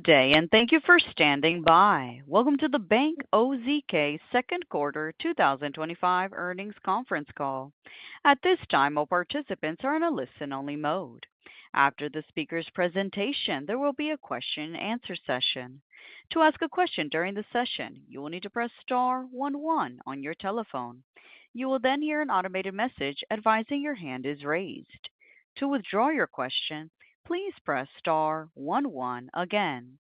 day, and thank you for standing by. Welcome to the Bank OZK Second Quarter 2025 Earnings Conference Call. At this time, all participants are in a listen-only mode. After the speaker's presentation, there will be a question-and-answer session. To ask a question during the session, you will need to press star 11 on your telephone. You will then hear an automated message advising your hand is raised. To withdraw your question, please press star 11 again.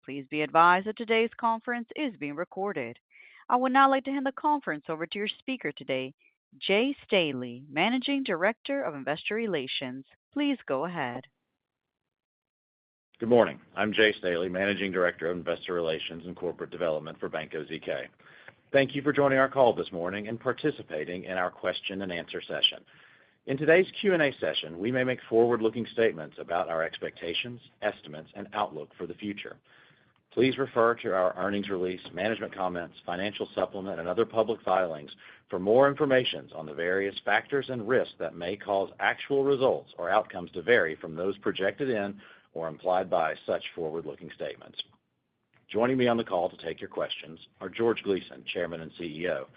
Please be advised that today's conference is being recorded. I would now like to hand the conference over to your speaker today, Jay Staley, Managing Director of Investor Relations. Please go ahead. Good morning. I'm Jay Staley, Managing Director of Investor Relations and Corporate Development for Bank OZK. Thank you for joining our call this morning and participating in our question-and-answer session. In today's Q&A session, we may make forward-looking statements about our expectations, estimates, and outlook for the future. Please refer to our earnings release, management comments, financial supplement, and other public filings for more information on the various factors and risks that may cause actual results or outcomes to vary from those projected in or implied by such forward-looking statements. Joining me on the call to take your questions are George Gleason, Chairman and CEO,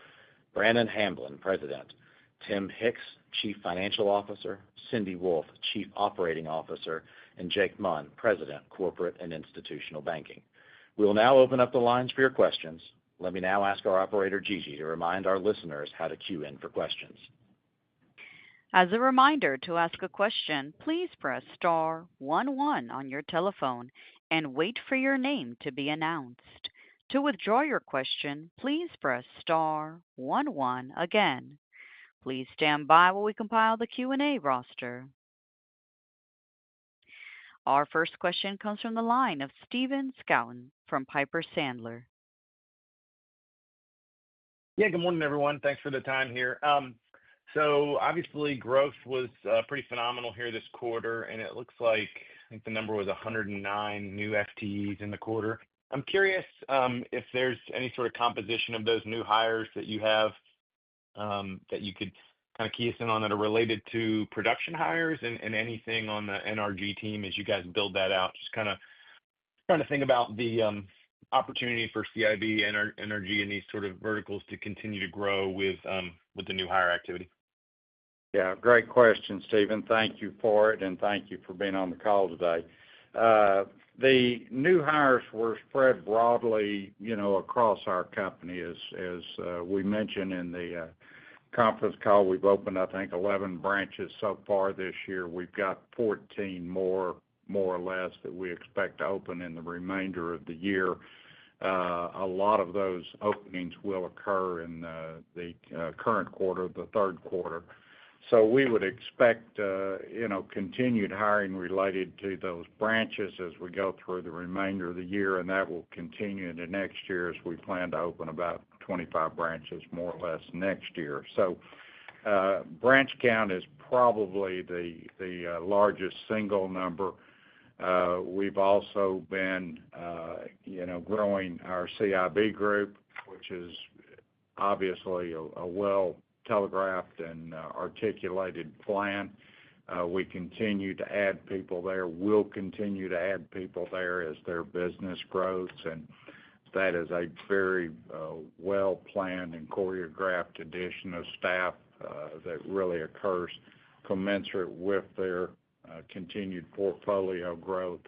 Brannon Hamblen, President, Tim Hicks, Chief Financial Officer, Cindy Wolfe, Chief Operating Officer, and Jake Munn, President, Corporate and Institutional Banking. We will now open up the lines for your questions. Let me now ask our operator, Gigi, to remind our listeners how to queue in for questions. As a reminder, to ask a question, please press star 11 on your telephone and wait for your name to be announced. To withdraw your question, please press star 11 again. Please stand by while we compile the Q&A roster. Our first question comes from the line of Stephen Scouten from Piper Sandler. Yeah, good morning, everyone. Thanks for the time here. So obviously, growth was pretty phenomenal here this quarter, and it looks like I think the number was 109 new FTEs in the quarter. I'm curious if there's any sort of composition of those new hires that you have that you could kind of key us in on that are related to production hires and anything on the NRG team as you guys build that out. Just kind of trying to think about the opportunity for CIB, NRG, and these sort of verticals to continue to grow with the new hire activity. Yeah, great question, Stephen. Thank you for it, and thank you for being on the call today. The new hires were spread broadly, across our company. As we mentioned in the conference call, we've opened, I think, 11 branches so far this year. We've got 14 more or less that we expect to open in the remainder of the year. A lot of those openings will occur in the current quarter, the third quarter. So we would expect, continued hiring related to those branches as we go through the remainder of the year, and that will continue into next year as we plan to open about 25 branches more or less next year. So branch count is probably the largest single number. We've also been, growing our CIB group, which is obviously a well-telegraphed and articulated plan. We continue to add people there. We'll continue to add people there as their business grows, and that is a very well-planned and choreographed addition of staff that really occurs commensurate with their continued portfolio growth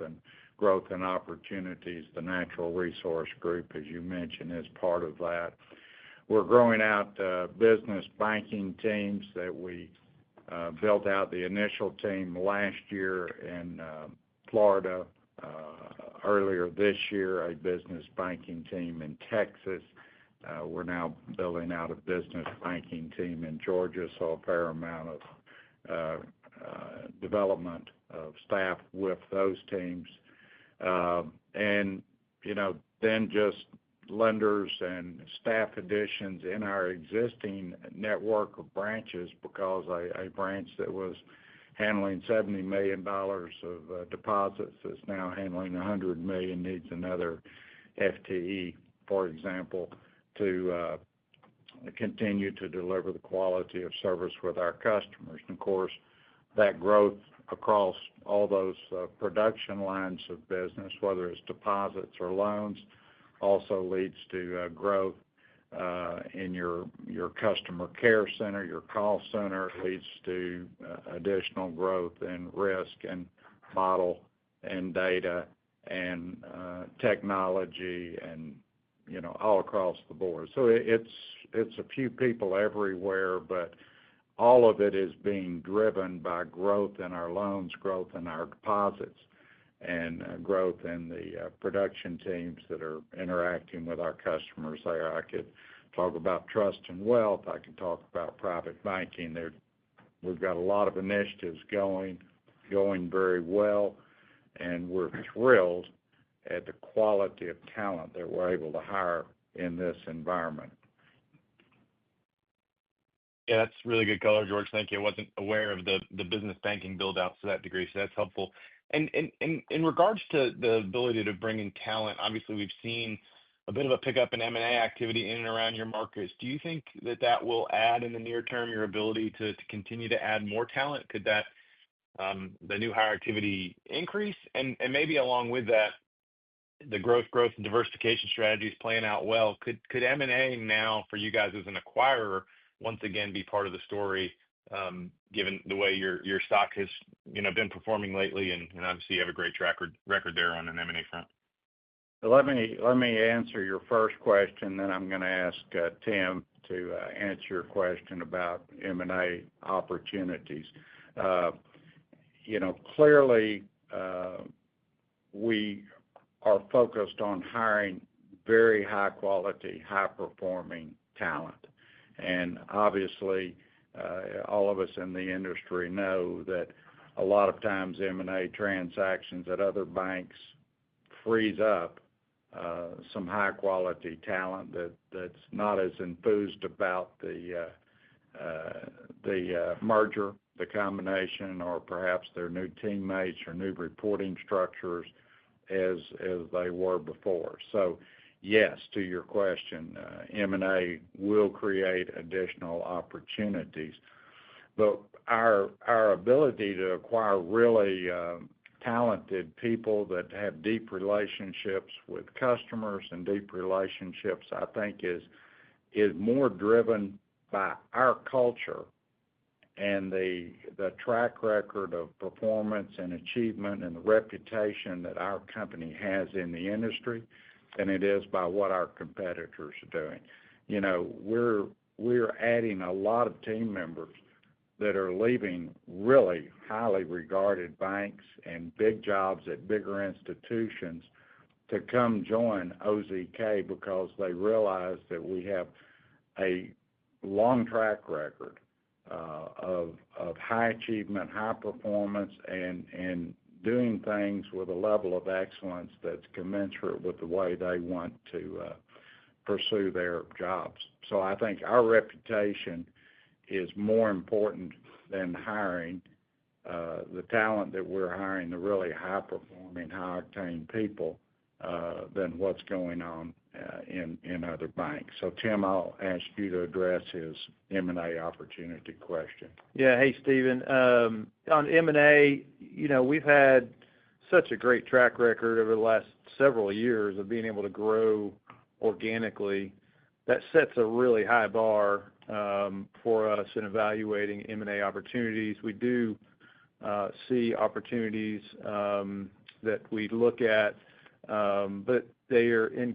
and opportunities. The natural resource group, as you mentioned, is part of that. We're growing out business banking teams that we built out the initial team last year in Florida. Earlier this year, a business banking team in Texas. We're now building out a business banking team in Georgia, so a fair amount of development of staff with those teams. And, then just lenders and staff additions in our existing network of branches, because a branch that was handling $70 million of deposits is now handling $100 million, needs another FTE, for example, to continue to deliver the quality of service with our customers. And of course, that growth across all those production lines of business, whether it's deposits or loans. Also leads to growth in your customer care center, your call center. It leads to additional growth in risk and model and data and technology and, all across the board. So it's a few people everywhere, but all of it is being driven by growth in our loans, growth in our deposits, and growth in the production teams that are interacting with our customers there. I could talk about trust and wealth. I could talk about private banking. We've got a lot of initiatives going very well, and we're thrilled at the quality of talent that we're able to hire in this environment. Yeah, that's really good color, George. Thank you. I wasn't aware of the business banking build-out to that degree, so that's helpful. And in regards to the ability to bring in talent, obviously we've seen a bit of a pickup in M&A activity in and around your markets. Do you think that will add in the near term your ability to continue to add more talent? Could that the new hire activity increase? And maybe along with that, the growth and diversification strategy is playing out well. Could M&A now for you guys as an acquirer once again be part of the story, given the way your stock has been performing lately, and obviously you have a great record there on an M&A front? Let me answer your first question, then I'm going to ask Tim to answer your question about M&A opportunities. Clearly, we are focused on hiring very high quality, high performing talent. And obviously, all of us in the industry know that a lot of times M&A transactions at other banks frees up some high quality talent that's not as enthused about the merger, the combination, or perhaps their new teammates or new reporting structures as they were before. So yes, to your question, M&A will create additional opportunities, but our ability to acquire really talented people that have deep relationships with customers and deep relationships, I think is more driven by our culture and the track record of performance and achievement and the reputation that our company has in the industry than it is by what our competitors are doing. We're adding a lot of team members that are leaving really highly regarded banks and big jobs at bigger institutions to come join OZK because they realize that we have a long track record of high achievement, high performance, and doing things with a level of excellence that's commensurate with the way they want to pursue their jobs. So I think our reputation is more important than hiring the talent that we're hiring, the really high-performing, high-octane people, than what's going on in other banks. So, Tim, I'll ask you to address his M&A opportunity question. Yeah. Hey, Stephen. On M&A, we've had such a great track record over the last several years of being able to grow organically. That sets a really high bar for us in evaluating M&A opportunities. We do see opportunities that we look at, but they are in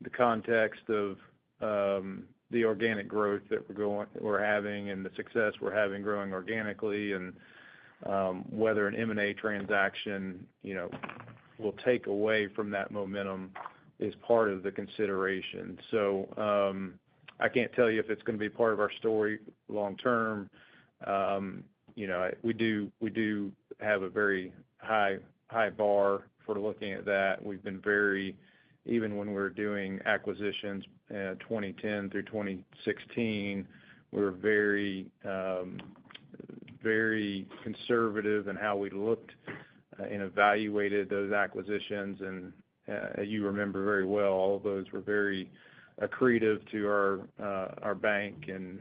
the context of the organic growth that we're having and the success we're having growing organically, and whether an M&A transaction, will take away from that momentum is part of the consideration. So I can't tell you if it's going to be part of our story long term. We do have a very high bar for looking at that. We've been even when we were doing acquisitions 2010 through 2016, we were very conservative in how we looked and evaluated those acquisitions. And as you remember very well, all of those were very accretive to our bank, and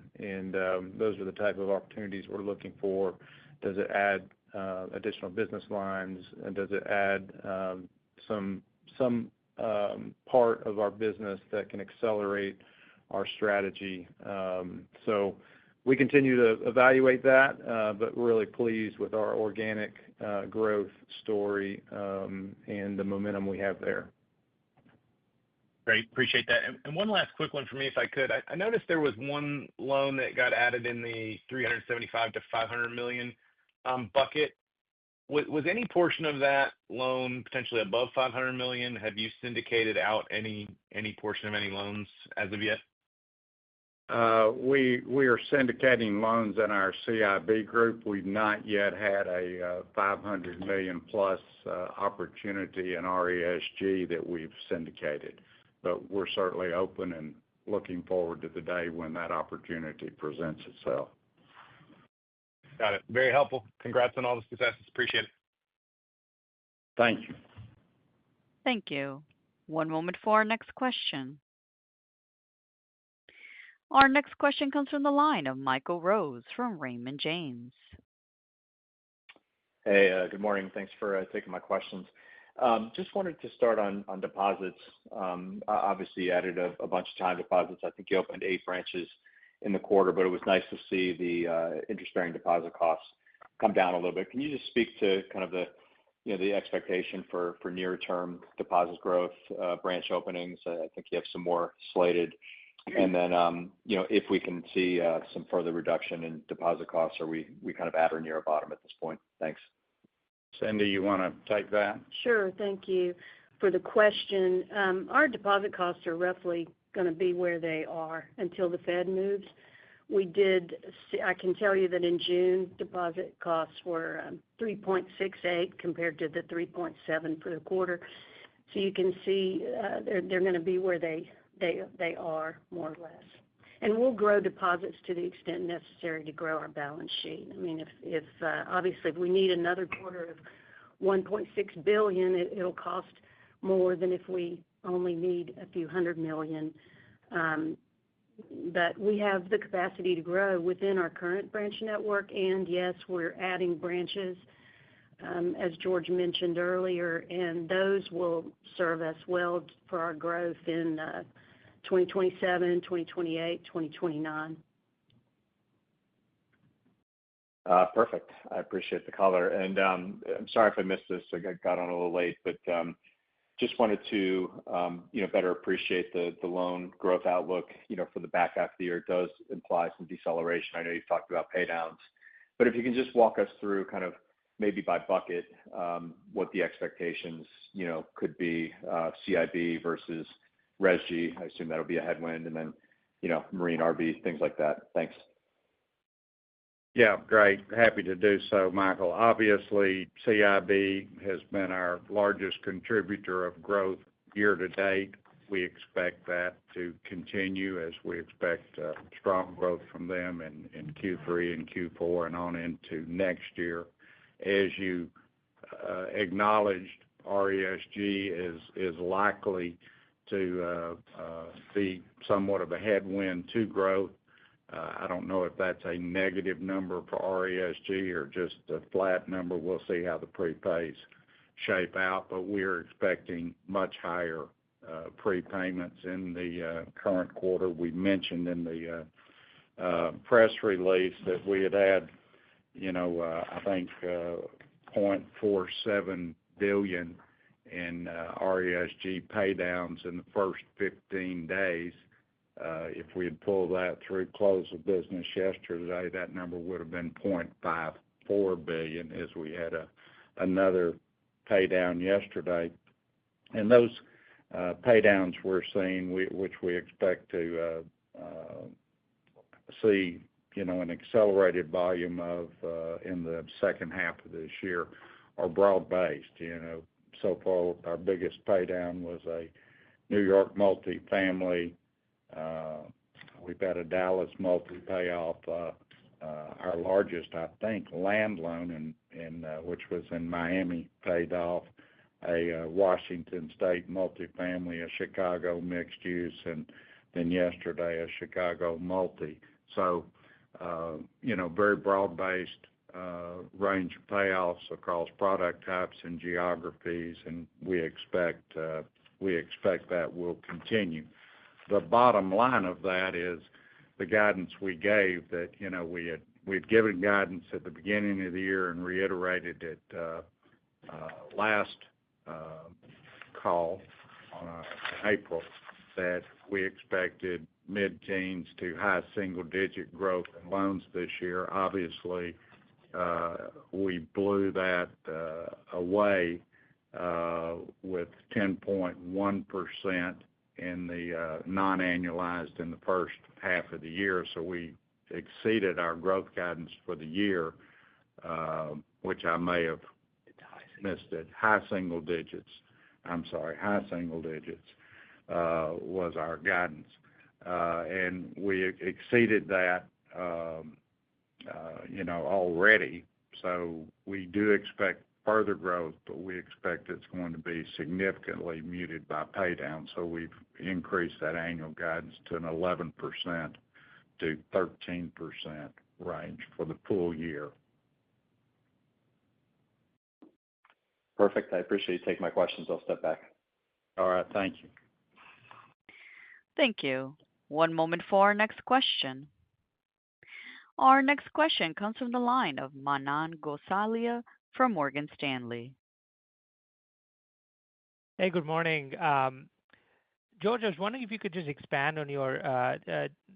those are the type of opportunities we're looking for. Does it add additional business lines? And does it add some part of our business that can accelerate our strategy? So we continue to evaluate that, but we're really pleased with our organic growth story and the momentum we have there. Great. Appreciate that. And one last quick one for me, if I could. I noticed there was one loan that got added in the 375 to 500 million bucket. Was any portion of that loan potentially above 500 million? Have you syndicated out any portion of any loans as of yet? We are syndicating loans in our CIB group. We've not yet had a 500 million plus opportunity in RESG that we've syndicated, but we're certainly open and looking forward to the day when that opportunity presents itself. Got it. Very helpful. Congrats on all the successes. Appreciate it. Thank you. Thank you. One moment for our next question. Our next question comes from the line of Michael Rose from Raymond James. Hey, good morning. Thanks for taking my questions. Just wanted to start on deposits. Obviously, you added a bunch of time deposits. I think you opened 8 branches in the quarter, but it was nice to see the interest-bearing deposit costs come down a little bit. Can you just speak to kind of the expectation for near-term deposit growth, branch openings? I think you have some more slated. And then, if we can see some further reduction in deposit costs, are we kind of at or near a bottom at this point? Thanks. Cindy, you want to take that? Sure. Thank you for the question. Our deposit costs are roughly going to be where they are until the Fed moves. I can tell you that in June, deposit costs were 3.68 compared to the 3.7 for the quarter. So you can see they're going to be where they are, more or less. And we'll grow deposits to the extent necessary to grow our balance sheet. I mean, if obviously if we need another quarter of $1.6 billion, it'll cost more than if we only need a few $100 million. But we have the capacity to grow within our current branch network. And yes, we're adding branches, as George mentioned earlier, and those will serve us well for our growth in 2027, 2028, 2029. Perfect. I appreciate the color. And I'm sorry if I missed this. I got on a little late, but just wanted to better appreciate the loan growth outlook. For the back half of the year, it does imply some deceleration. I know you've talked about pay downs, but if you can just walk us through kind of maybe by bucket what the expectations could be, CIB versus RESG. I assume that'll be a headwind, and then Marine, RV, things like that. Thanks. Yeah, great. Happy to do so, Michael. Obviously, CIB has been our largest contributor of growth year to date. We expect that to continue as we expect strong growth from them in Q3 and Q4 and on into next year. As you acknowledged, RESG is likely to be somewhat of a headwind to growth. I don't know if that's a negative number for RESG or just a flat number. We'll see how the prepays shape out, but we're expecting much higher prepayments in the current quarter. We mentioned in the press release that we had I think $0.47 billion in RESG paydowns in the first 15 days. If we had pulled that through close of business yesterday, that number would have been $0.54 billion as we had another pay down yesterday. And those pay downs we're seeing, which we expect to see an accelerated volume of in the second half of this year, are broad-based. So far, our biggest pay down was a New York multifamily. We've got a Dallas multi-payoff. Our largest, I think, land loan, which was in Miami, paid off. A Washington State multifamily, a Chicago mixed use, and then yesterday a Chicago multi. So, very broad-based range of payoffs across product types and geographies, and we expect that will continue. The bottom line of that is the guidance we gave that, we'd given guidance at the beginning of the year and reiterated it last call in April, that we expected mid-teens to high single-digit growth in loans this year. Obviously, we blew that away with 10.1% in the non-annualized in the first half of the year. So we exceeded our growth guidance for the year, which I may have missed it. High single digits was our guidance. And we exceeded that, already. So we do expect further growth, but we expect it's going to be significantly muted by pay down. So we've increased that annual guidance to an 11% to 13% range for the full year. Perfect. I appreciate you taking my questions. I'll step back. All right. Thank you. Thank you. One moment for our next question. Our next question comes from the line of Manan Gosalia from Morgan Stanley. Hey, good morning. George, I was wondering if you could just expand on your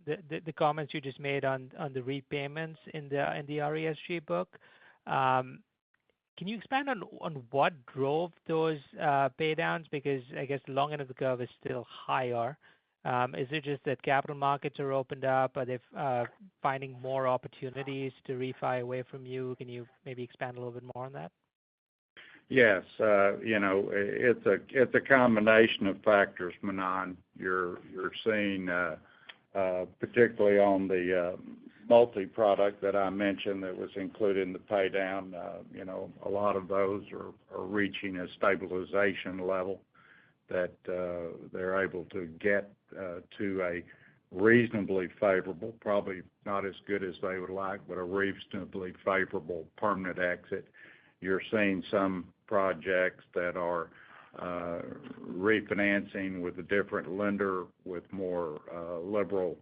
the comments you just made on the repayments in the RESG book. Can you expand on what drove those pay downs? Because I guess the long end of the curve is still higher. Is it just that capital markets are opened up? Are they finding more opportunities to refi away from you? Can you maybe expand a little bit more on that? Yes. It's a combination of factors, Manan. You're seeing, particularly on the multi-product that I mentioned that was included in the pay down, a lot of those are reaching a stabilization level that they're able to get to a reasonably favorable, probably not as good as they would like, but a reasonably favorable permanent exit. You're seeing some projects that are refinancing with a different lender with more liberal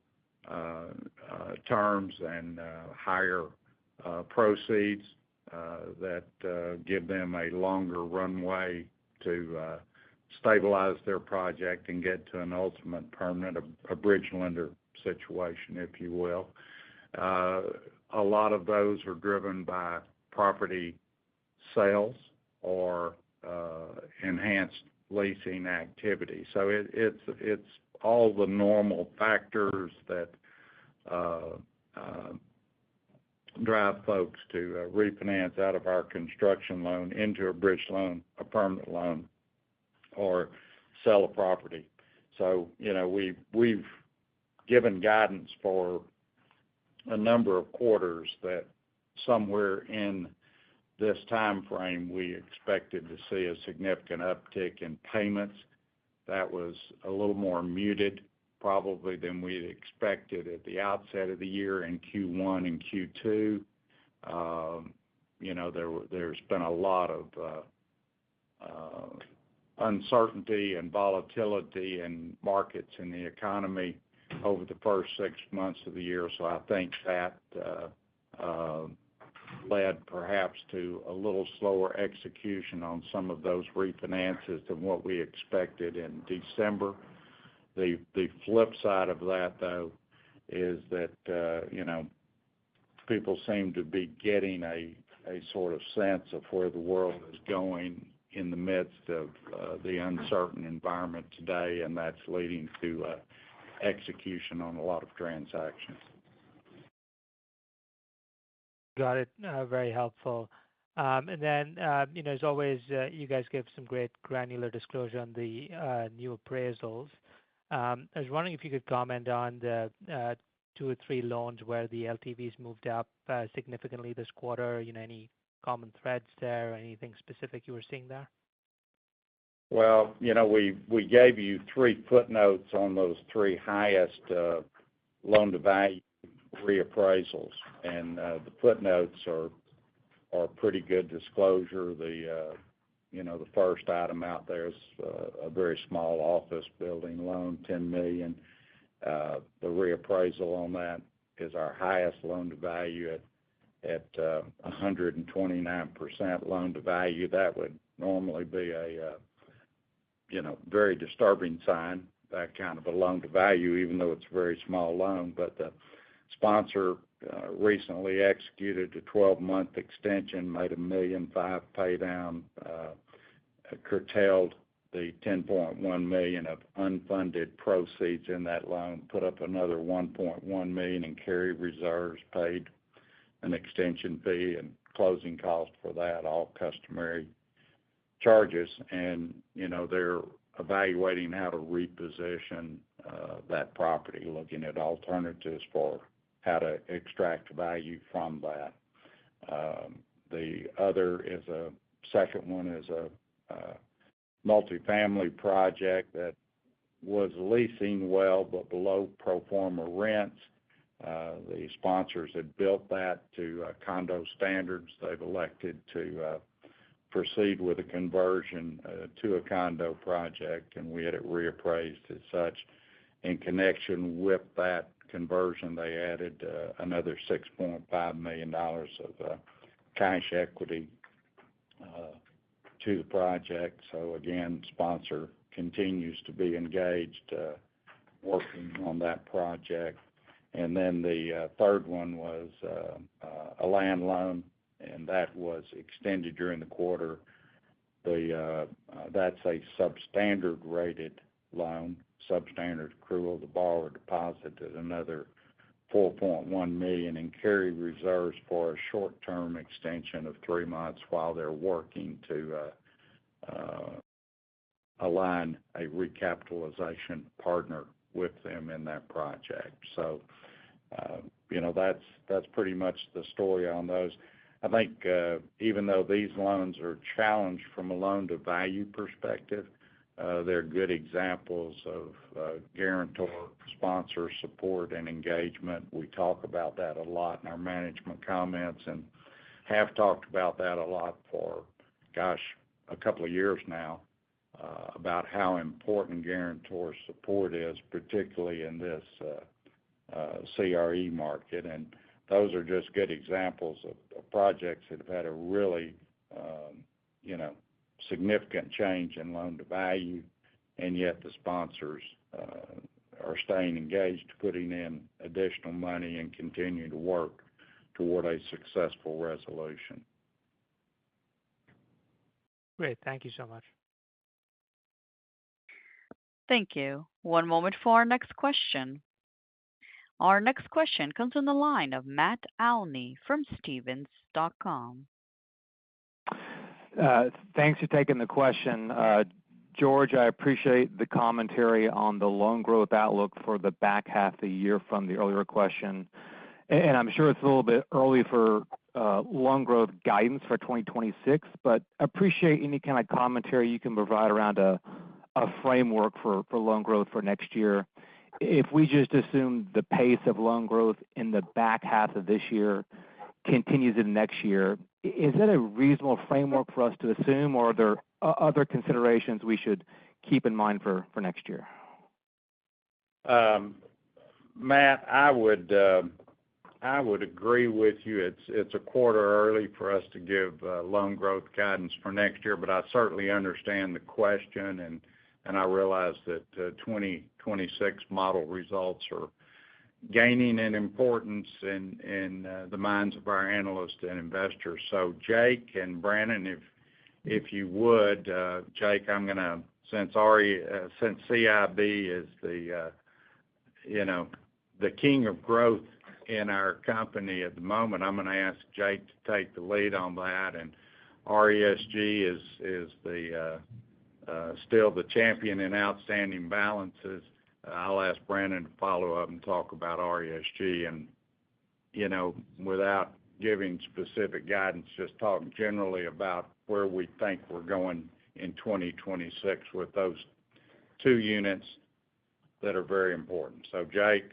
terms and higher proceeds that give them a longer runway to stabilize their project and get to an ultimate permanent, a bridge lender situation, if you will. A lot of those are driven by property sales or enhanced leasing activity. So it's all the normal factors that drive folks to refinance out of our construction loan into a bridge loan, a permanent loan, or sell a property. So, we've given guidance for a number of quarters that somewhere in this time frame we expected to see a significant uptick in payments. That was a little more muted probably than we'd expected at the outset of the year in Q1 and Q2. There's been a lot of uncertainty and volatility in markets and the economy over the first 6 months of the year. So I think that led perhaps to a little slower execution on some of those refinances than what we expected in December. The flip side of that, though, is that, people seem to be getting a sort of sense of where the world is going in the midst of the uncertain environment today, and that's leading to execution on a lot of transactions. Got it. Very helpful. And then, as always, you guys give some great granular disclosure on the new appraisals. I was wondering if you could comment on the 2 or 3 loans where the LTVs moved up significantly this quarter. Any common threads there, anything specific you were seeing there? Well, we gave you 3 footnotes on those 3 highest loan-to-value reappraisals, and the footnotes are are pretty good disclosure. The first item out there is a very small office building loan, $10 million. The reappraisal on that is our highest loan to value at 129% loan to value. That would normally be a very disturbing sign, that kind of a loan to value, even though it's a very small loan. But the sponsor recently executed a 12-month extension, made $1.5 million pay down, curtailed the $10.1 million of unfunded proceeds in that loan, put up another $1.1 million in carry reserves, paid an extension fee and closing cost for that, all customary charges. And, they're evaluating how to reposition that property, looking at alternatives for how to extract value from that. The second one is a multifamily project that was leasing well but below pro forma rents. The sponsors had built that to condo standards. They've elected to proceed with a conversion to a condo project, and we had it reappraised as such. In connection with that conversion, they added another $6.5 million of cash equity to the project. So again, sponsor continues to be engaged working on that project. And then the third one was a land loan, and that was extended during the quarter. That's a substandard rated loan, substandard accrual. The borrower deposited another $4.1 million in carry reserves for a short-term extension of 3 months while they're working to align a recapitalization partner with them in that project. So, that's pretty much the story on those. I think even though these loans are challenged from a loan-to-value perspective, they're good examples of guarantor, sponsor support, and engagement. We talk about that a lot in our management comments and have talked about that a lot for, a couple of years now, about how important guarantor support is, particularly in this CRE market. And those are just good examples of projects that have had a really, significant change in loan to value, and yet the sponsors are staying engaged, putting in additional money and continuing to work toward a successful resolution. Great. Thank you so much. Thank you. One moment for our next question. Our next question comes from the line of Matt Olney from Stephens.com. Thanks for taking the question. George, I appreciate the commentary on the loan growth outlook for the back half of the year from the earlier question. And I'm sure it's a little bit early for loan growth guidance for 2026, but appreciate any kind of commentary you can provide around a framework for loan growth for next year. If we just assume the pace of loan growth in the back half of this year continues in next year, is that a reasonable framework for us to assume, or are there other considerations we should keep in mind for next year? Matt, I would agree with you. It's a quarter early for us to give loan growth guidance for next year, but I certainly understand the question, and I realize that 2026 model results are gaining in importance in the minds of our analysts and investors. So Jake and Brandon, if you would, Jake, I'm going to, since CIB is the king of growth in our company at the moment, I'm going to ask Jake to take the lead on that, and RESG is still the champion in outstanding balances. I'll ask Brandon to follow up and talk about RESG, and without giving specific guidance, just talk generally about where we think we're going in 2026 with those two units that are very important. So Jake.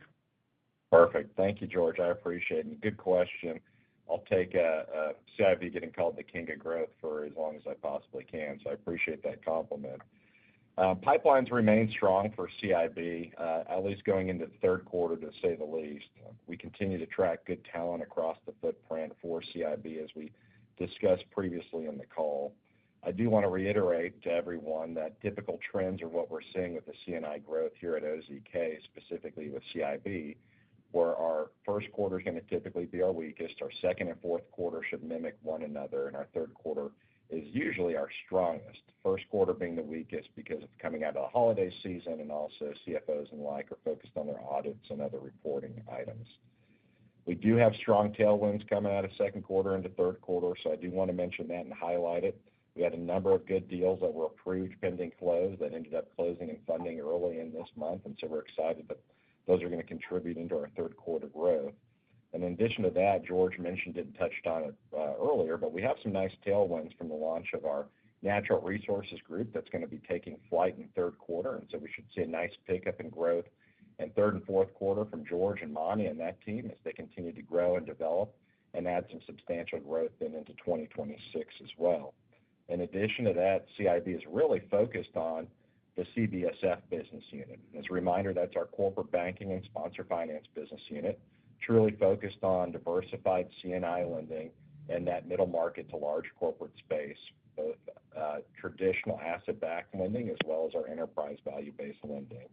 Perfect. Thank you, George. I appreciate it. Good question. I'll take CIB getting called the king of growth for as long as I possibly can, so I appreciate that compliment. Pipelines remain strong for CIB, at least going into the third quarter, to say the least. We continue to track good talent across the footprint for CIB, as we discussed previously in the call. I do want to reiterate to everyone that typical trends are what we're seeing with the C&I growth here at OZK, specifically with CIB, where our first quarter is going to typically be our weakest, our second and fourth quarter should mimic one another, and our third quarter is usually our strongest. First quarter being the weakest because of coming out of the holiday season, and also CFOs and like are focused on their audits and other reporting items. We do have strong tailwinds coming out of second quarter into third quarter, so I do want to mention that and highlight it. We had a number of good deals that were approved pending close that ended up closing and funding early in this month, and so we're excited that those are going to contribute into our third quarter growth. And in addition to that, George mentioned it and touched on it earlier, but we have some nice tailwinds from the launch of our natural resources group that's going to be taking flight in third quarter, and so we should see a nice pickup in growth in third and fourth quarter from George and Monty and that team as they continue to grow and develop and add some substantial growth then into 2026 as well. In addition to that, CIB is really focused on the CBSF business unit. As a reminder, that's our corporate banking and sponsor finance business unit, truly focused on diversified C&I lending and that middle market to large corporate space, both traditional asset-backed lending as well as our enterprise value-based lending.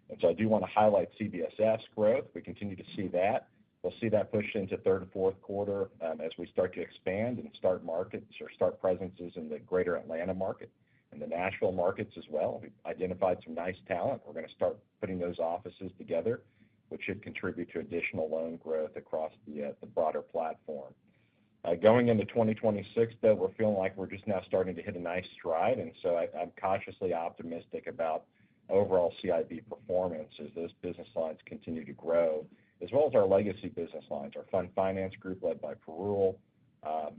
And so I do want to highlight CBSF's growth. We continue to see that. We'll see that push into third and fourth quarter as we start to expand and start markets or start presences in the greater Atlanta market and the Nashville markets as well. We've identified some nice talent. We're going to start putting those offices together, which should contribute to additional loan growth across the broader platform. Going into 2026, though, we're feeling like we're just now starting to hit a nice stride, and so I'm cautiously optimistic about overall CIB performance as those business lines continue to grow, as well as our legacy business lines, our fund finance group led by Perul,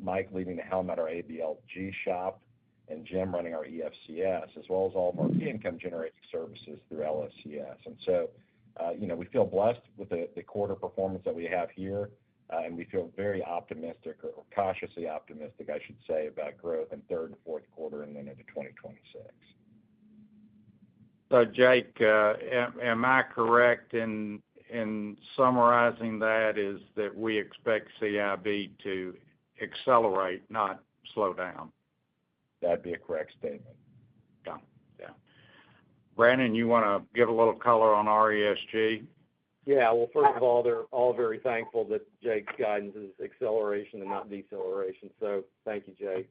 Mike leading the helm at our ABLG shop, and Jim running our EFCS, as well as all of our fee income generating services through LSCS. And so, we feel blessed with the quarter performance that we have here, and we feel very optimistic, or cautiously optimistic, I should say, about growth in third and fourth quarter and then into 2026. So, Jake, am I correct in summarizing that is that we expect CIB to accelerate, not slow down? That'd be a correct statement. Yeah. Brandon, you want to give a little color on RESG? Yeah, well, first of all, they're all very thankful that Jake's guidance is acceleration and not deceleration. So thank you, Jake.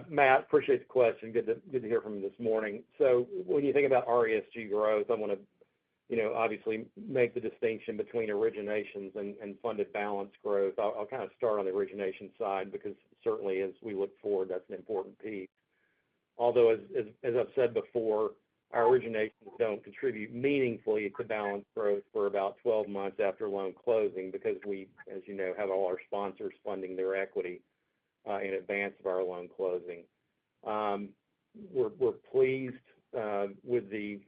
Matt, appreciate the question. Good to hear from you this morning. So when you think about RESG growth, I want to, obviously make the distinction between originations and funded balance growth. I'll kind of start on the origination side because certainly as we look forward, that's an important piece. Although, as I've said before, our originations don't contribute meaningfully to balance growth for about 12 months after loan closing because we, as you know, have all our sponsors funding their equity in advance of our loan closing. We're pleased with the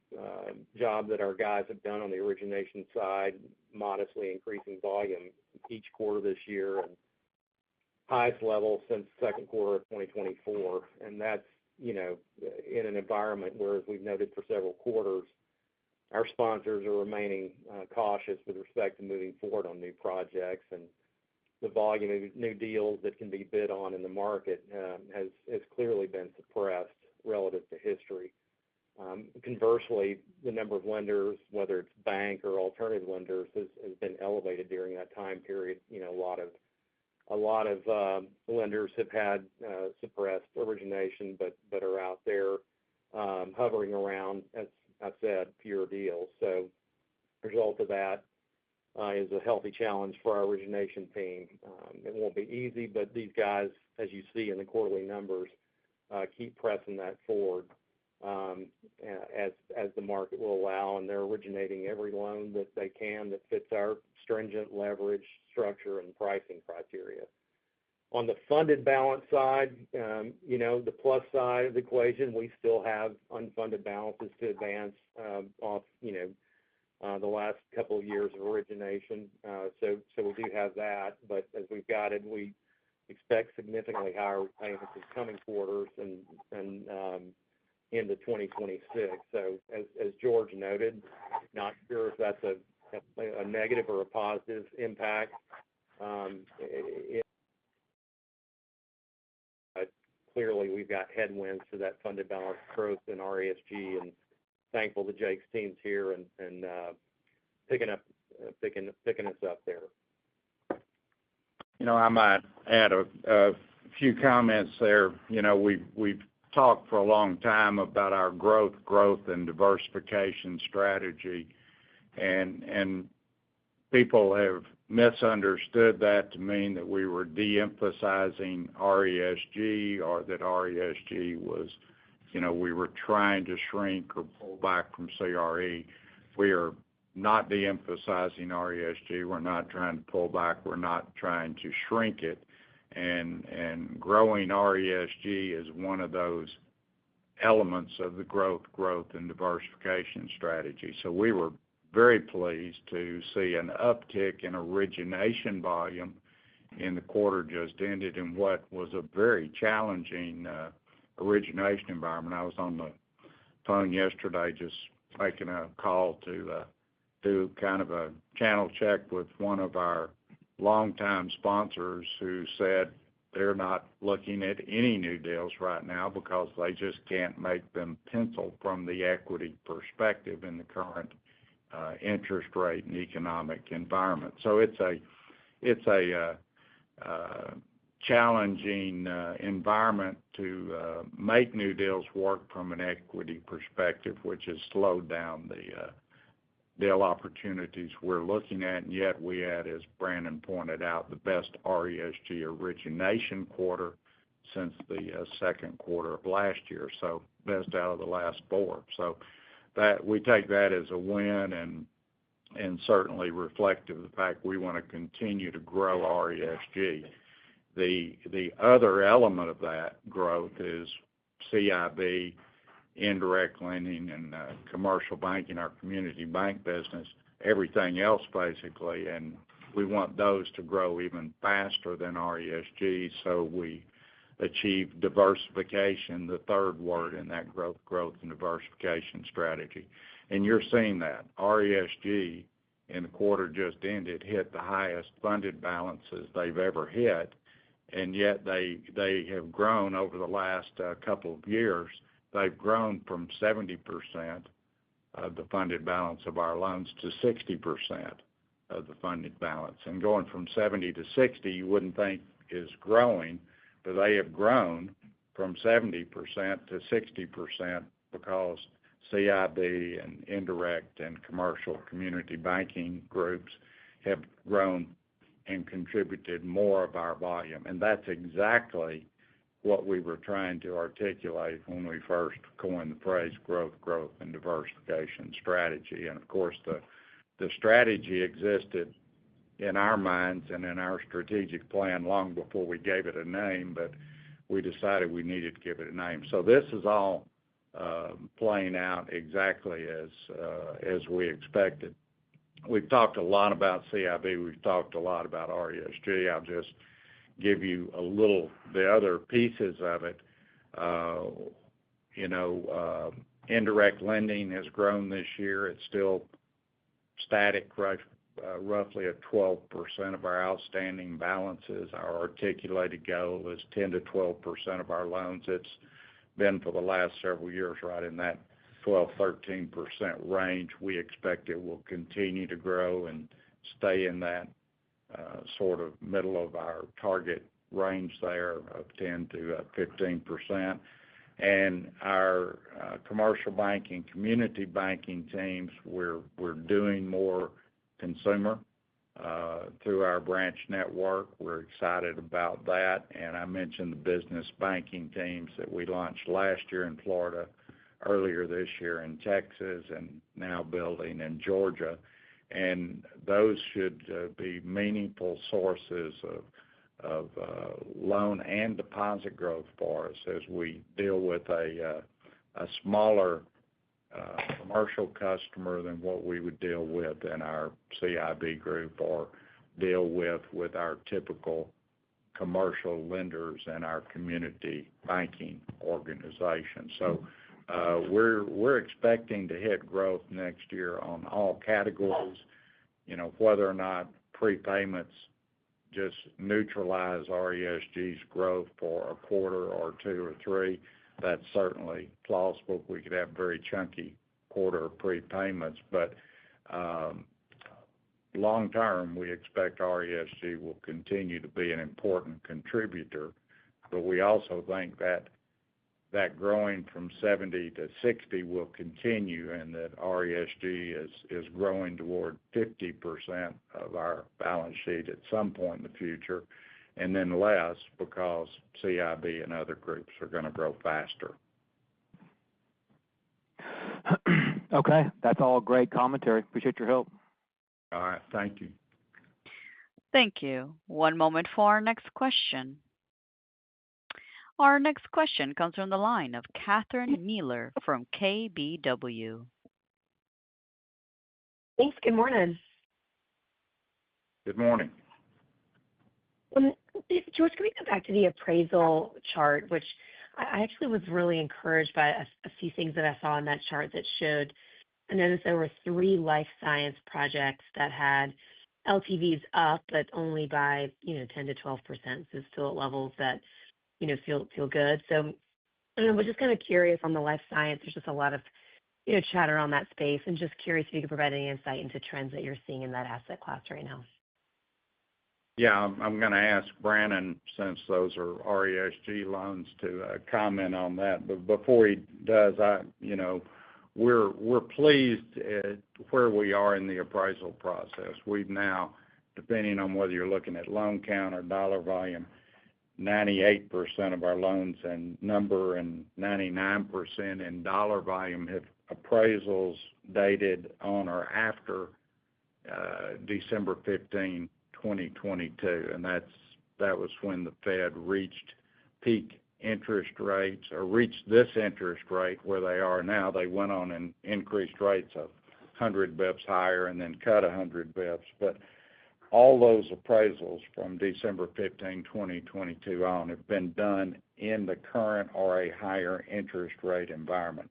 job that our guys have done on the origination side, modestly increasing volume each quarter this year and highest level since second quarter of 2024. And that's, in an environment where, as we've noted for several quarters, our sponsors are remaining cautious with respect to moving forward on new projects, and the volume of new deals that can be bid on in the market has clearly been suppressed relative to history. Conversely, the number of lenders, whether it's bank or alternative lenders, has been elevated during that time period. A lot of lenders have had suppressed origination, but are out there hovering around, as I said, fewer deals. So the result of that is a healthy challenge for our origination team. It won't be easy, but these guys, as you see in the quarterly numbers, keep pressing that forward as the market will allow, and they're originating every loan that they can that fits our stringent leverage, structure, and pricing criteria. On the funded balance side, the plus side of the equation, we still have unfunded balances to advance off, the last couple of years of origination. So we do have that, but as we've guided, we expect significantly higher repayments in coming quarters and into 2026. So as George noted, not sure if that's a negative or a positive impact. But clearly, we've got headwinds to that funded balance growth in RESG, and thankful that Jake's team's here and picking us up there. I might add a few comments there. We've talked for a long time about our growth and diversification strategy, and people have misunderstood that to mean that we were de-emphasizing RESG or that RESG was, we were trying to shrink or pull back from CRE. We are not de-emphasizing RESG. We're not trying to pull back. We're not trying to shrink it. And growing RESG is one of those elements of the growth and diversification strategy. So we were very pleased to see an uptick in origination volume in the quarter just ended in what was a very challenging origination environment. I was on the phone yesterday just making a call to do kind of a channel check with one of our longtime sponsors who said they're not looking at any new deals right now because they just can't make them pencil from the equity perspective in the current interest rate and economic environment. So it's a challenging environment to make new deals work from an equity perspective, which has slowed down the deal opportunities we're looking at, and yet we had, as Brandon pointed out, the best RESG origination quarter since the second quarter of last year, so best out of the last four. So that we take that as a win and certainly reflective of the fact we want to continue to grow RESG. The other element of that growth is CIB, indirect lending, and commercial banking, our community bank business, everything else basically, and we want those to grow even faster than RESG, so we achieve diversification, the third word in that growth and diversification strategy. And you're seeing that. RESG in the quarter just ended hit the highest funded balances they've ever hit, and yet they have grown over the last couple of years. They've grown from 70% of the funded balance of our loans to 60% of the funded balance. And going from 70 to 60, you wouldn't think is growing, but they have grown from 70% to 60% because CIB and indirect and commercial community banking groups have grown and contributed more of our volume. And that's exactly what we were trying to articulate when we first coined the phrase growth, and diversification strategy. And of course, the strategy existed in our minds and in our strategic plan long before we gave it a name, but we decided we needed to give it a name. So this is all playing out exactly as we expected. We've talked a lot about CIB. We've talked a lot about RESG. I'll just give you a little the other pieces of it. Indirect lending has grown this year. It's still static, roughly at 12% of our outstanding balances. Our articulated goal is 10 to 12% of our loans. It's been for the last several years right in that 12-13% range. We expect it will continue to grow and stay in that sort of middle of our target range there of 10 to 15%. And our commercial banking, community banking teams, we're doing more consumer through our branch network. We're excited about that. And I mentioned the business banking teams that we launched last year in Florida, earlier this year in Texas, and now building in Georgia. And those should be meaningful sources of loan and deposit growth for us as we deal with a smaller commercial customer than what we would deal with in our CIB group or deal with our typical commercial lenders and our community banking organization. So we're expecting to hit growth next year on all categories. Whether or not prepayments just neutralize RESG's growth for a quarter or two or three, that's certainly plausible. We could have very chunky quarter prepayments, but long term, we expect RESG will continue to be an important contributor, but we also think that growing from 70 to 60 will continue, and that RESG is growing toward 50% of our balance sheet at some point in the future, and then less because CIB and other groups are going to grow faster. Okay, that's all great commentary. Appreciate your help. All right, thank you. Thank you. One moment for our next question. Our next question comes from the line of Catherine Mealor from KBW. Thanks. Good morning. Good morning. George, can we go back to the appraisal chart, which I actually was really encouraged by a few things that I saw in that chart that showed. I noticed there were 3 life science projects that had LTVs up, but only by 10 to 12%. So still at levels that feel good. So I was just kind of curious on the life science. There's just a lot of chatter on that space, and just curious if you could provide any insight into trends that you're seeing in that asset class right now. Yeah, I'm going to ask Brannon, since those are RESG loans, to comment on that. But before he does, we're pleased at where we are in the appraisal process. We've now, depending on whether you're looking at loan count or dollar volume, 98% of our loans in number and 99% in dollar volume have appraisals dated on or after December 15, 2022, and that was when the Fed reached peak interest rates, or reached this interest rate where they are now. They went on and increased rates of 100 bips higher and then cut 100 bips. But all those appraisals from December 15, 2022 on have been done in the current or a higher interest rate environment.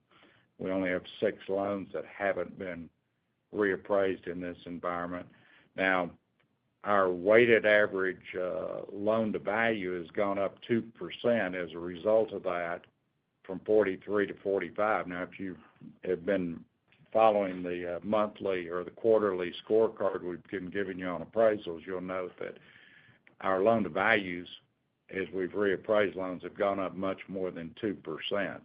We only have 6 loans that haven't been reappraised in this environment. Now, our weighted average loan to value has gone up 2% as a result of that, from 43 to 45. Now, if you have been following the monthly or the quarterly scorecard we've been giving you on appraisals, you'll note that our loan to values, as we've reappraised loans, have gone up much more than 2%.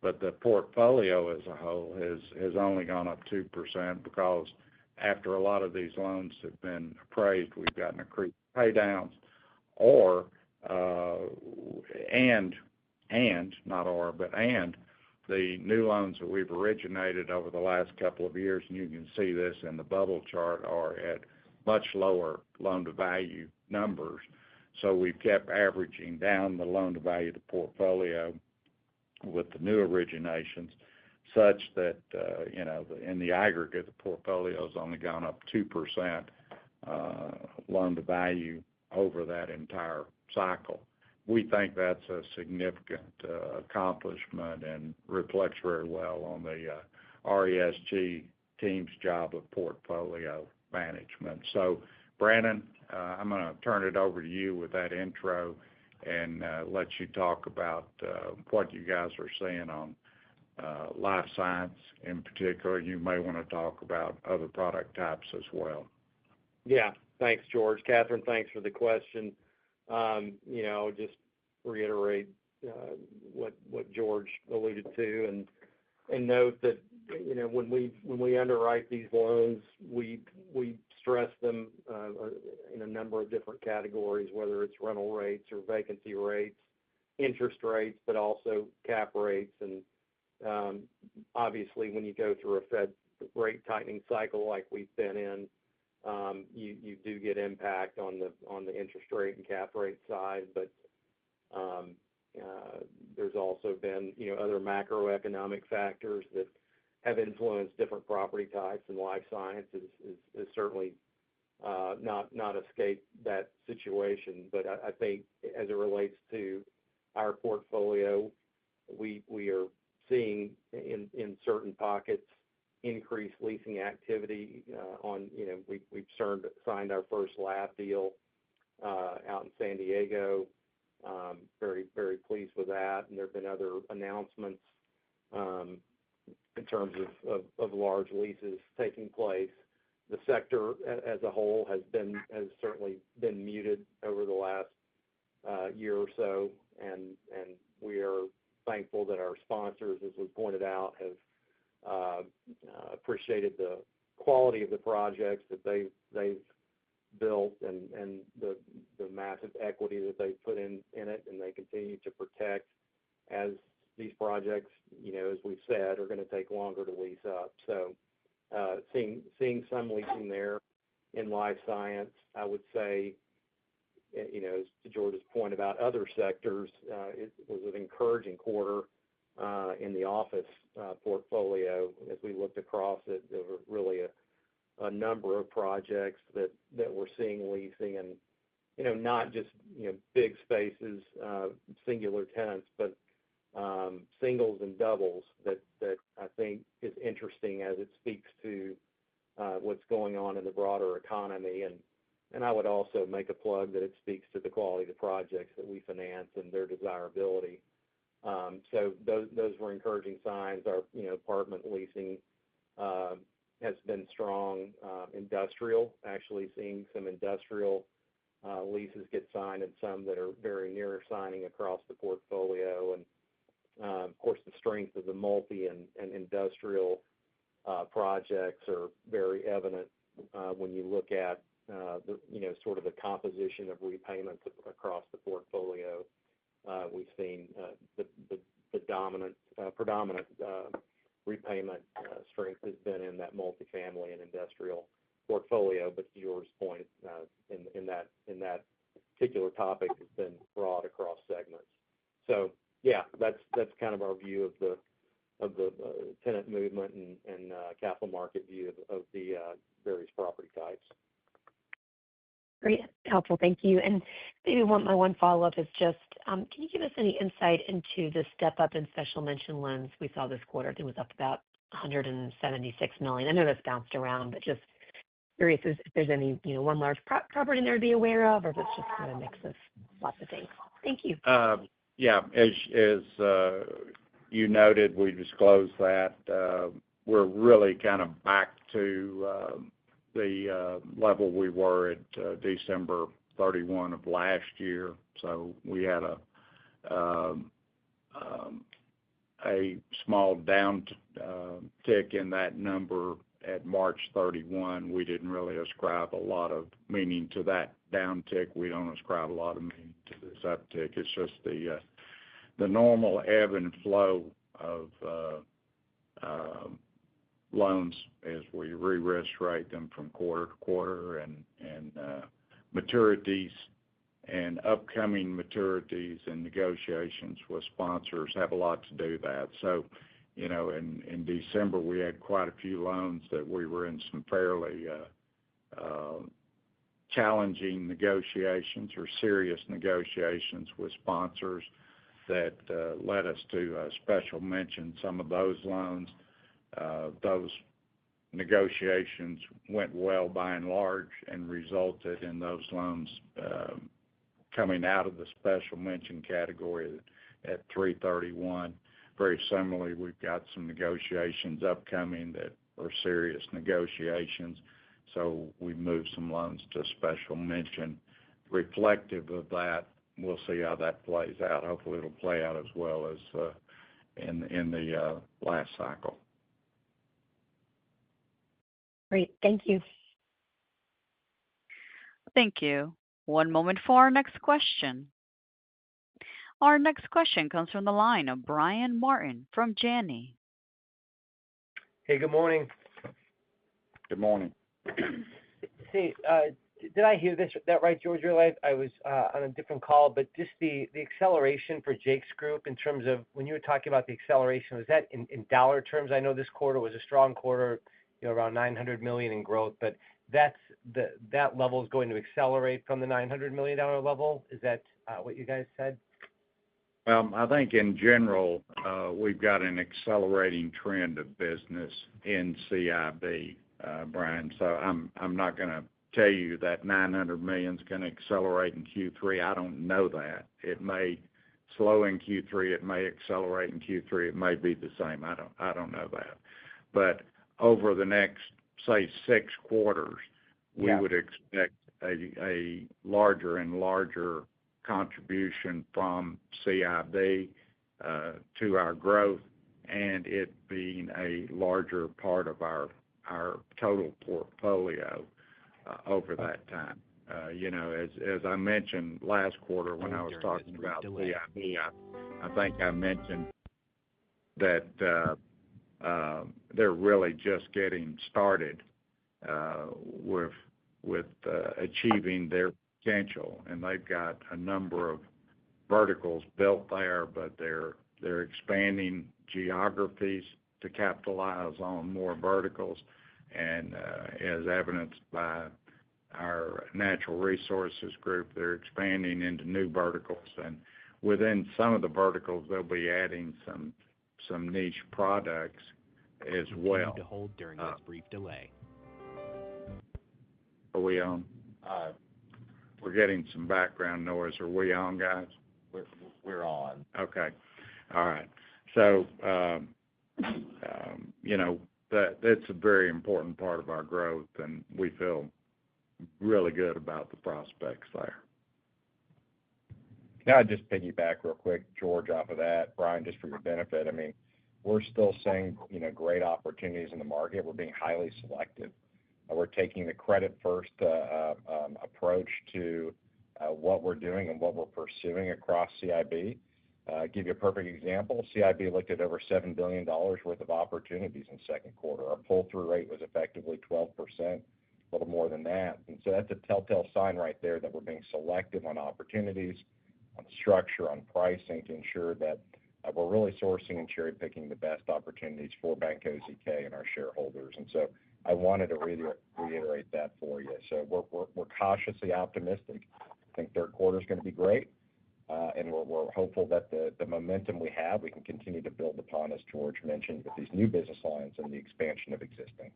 But the portfolio as a whole has only gone up 2% because after a lot of these loans have been appraised, we've gotten accrued pay downs, and the new loans that we've originated over the last couple of years, and you can see this in the bubble chart, are at much lower loan-to-value numbers. So we've kept averaging down the loan-to-value of the portfolio with the new originations, such that, in the aggregate, the portfolio has only gone up 2% loan-to-value over that entire cycle. We think that's a significant accomplishment and reflects very well on the RESG team's job of portfolio management. So, Brannon, I'm going to turn it over to you with that intro and let you talk about what you guys are seeing on life science in particular. You may want to talk about other product types as well. Yeah, thanks, George. Catherine, thanks for the question. Just reiterate what George alluded to, and note that when we underwrite these loans, we stress them in a number of different categories, whether it's rental rates or vacancy rates, interest rates, but also cap rates. And obviously, when you go through a Fed rate tightening cycle like we've been in, you do get impact on the interest rate and cap rate side, but there's also been other macroeconomic factors that have influenced different property types, and life science is certainly not escaped that situation. But I think as it relates to our portfolio, we are seeing in certain pockets increased leasing activity. We've signed our first lab deal out in San Diego. Very, very pleased with that. And there have been other announcements in terms of large leases taking place. The sector as a whole has certainly been muted over the last year or so, and we are thankful that our sponsors, as was pointed out, have appreciated the quality of the projects that they've built and the massive equity that they've put in it, and they continue to protect as these projects, as we've said, are going to take longer to lease up. So seeing some leasing there in life science, I would say, as to George's point about other sectors, it was an encouraging quarter in the office portfolio. As we looked across it, there were really a number of projects that we're seeing leasing, and not just big spaces, singular tenants, but singles and doubles that I think is interesting as it speaks to what's going on in the broader economy. And I would also make a plug that it speaks to the quality of the projects that we finance and their desirability. So those were encouraging signs. Our apartment leasing has been strong. Industrial, actually seeing some industrial leases get signed and some that are very near signing across the portfolio. And of course, the strength of the multi and industrial projects are very evident when you look at sort of the composition of repayments across the portfolio. We've seen the predominant repayment strength has been in that multifamily and industrial portfolio. But to George's point, in that particular topic, has been broad across segments. So yeah, that's kind of our view of the tenant movement and capital market view of the various property types. Great. Helpful. Thank you. And maybe my one follow-up is just, can you give us any insight into the step-up in special mention loans we saw this quarter? I think it was up about $176 million. I know that's bounced around, but just curious if there's any, one large property in there to be aware of, or if it's just kind of a mix of lots of things. Thank you. Yeah, as you noted, we disclosed that we're really kind of back to the level we were at December 31 of last year. So we had a small down tick in that number at March 31. We didn't really ascribe a lot of meaning to that downtick. We don't ascribe a lot of meaning to this uptick. It's just the normal ebb and flow of loans as we re-risk rate them from quarter to quarter, and maturities and upcoming maturities and negotiations with sponsors have a lot to do that. So, in December, we had quite a few loans that we were in some fairly challenging negotiations or serious negotiations with sponsors that led us to special mention some of those loans. Those negotiations went well by and large and resulted in those loans coming out of the special mention category at 3/31. Very similarly, we've got some negotiations upcoming that are serious negotiations, so we moved some loans to special mention. Reflective of that, we'll see how that plays out. Hopefully, it'll play out as well as in the last cycle. Great. Thank you. Thank you. One moment for our next question. Our next question comes from the line of Brian Martin from Janney. Hey, good morning. Good morning. Hey, did I hear that right, George? I was on a different call, but just the acceleration for Jake's group in terms of when you were talking about the acceleration, was that in dollar terms? I know this quarter was a strong quarter, around $900 million in growth, but that level is going to accelerate from the $900 million level. Is that what you guys said? I think in general, we've got an accelerating trend of business in CIB, Brian. So I'm not going to tell you that $900 million is going to accelerate in Q3. I don't know that. It may slow in Q3. It may accelerate in Q3. It may be the same. I don't know that. But over the next, say, 6 quarters, we would expect a larger and larger contribution from CIB to our growth, and it being a larger part of our total portfolio over that time. As I mentioned last quarter when I was talking about CIB, I think I mentioned that they're really just getting started with achieving their potential, and they've got a number of verticals built there, but they're expanding geographies to capitalize on more verticals, and as evidenced by our natural resources group, they're expanding into new verticals, and within some of the verticals, they'll be adding some niche products as well. To hold during this brief delay. Are we on? We're getting some background noise. Are we on, guys? We're on. Okay. All right. So, that's a very important part of our growth, and we feel really good about the prospects there. Now, I'd just piggyback real quick, George, off of that. Brian, just for your benefit, I mean, we're still seeing, great opportunities in the market. We're being highly selective. We're taking the credit-first approach to what we're doing and what we're pursuing across CIB. Give you a perfect example. CIB looked at over $7 billion worth of opportunities in second quarter. Our pull-through rate was effectively 12%, a little more than that. And so that's a telltale sign right there that we're being selective on opportunities, on structure, on pricing to ensure that we're really sourcing and cherry-picking the best opportunities for Bank OZK and our shareholders. And so I wanted to reiterate that for you. So we're cautiously optimistic. I think third quarter is going to be great, and we're hopeful that the momentum we have, we can continue to build upon, as George mentioned, with these new business lines and the expansion of existing.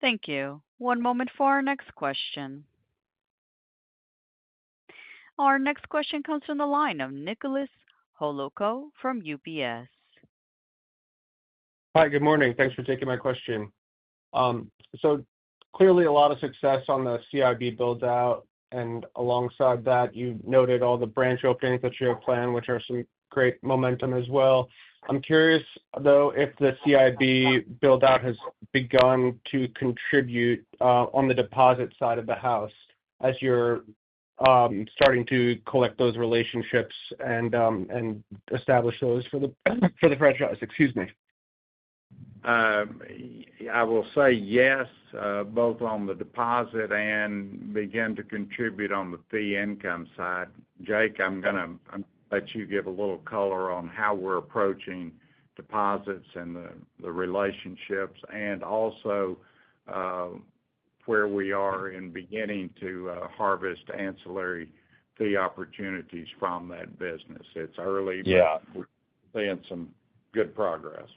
Thank you. One moment for our next question. Our next question comes from the line of Nicholas Holowko from UBS. Hi, good morning. Thanks for taking my question. So clearly a lot of success on the CIB build-out, and alongside that, you noted all the branch openings that you have planned, which are some great momentum as well. I'm curious, though, if the CIB build-out has begun to contribute on the deposit side of the house as you're starting to collect those relationships and establish those for the franchise. Excuse me. I will say yes, both on the deposit and begin to contribute on the fee income side. Jake, I'm going to let you give a little color on how we're approaching deposits and the relationships, and also where we are in beginning to harvest ancillary fee opportunities from that business. It's early, but we're seeing some good progress.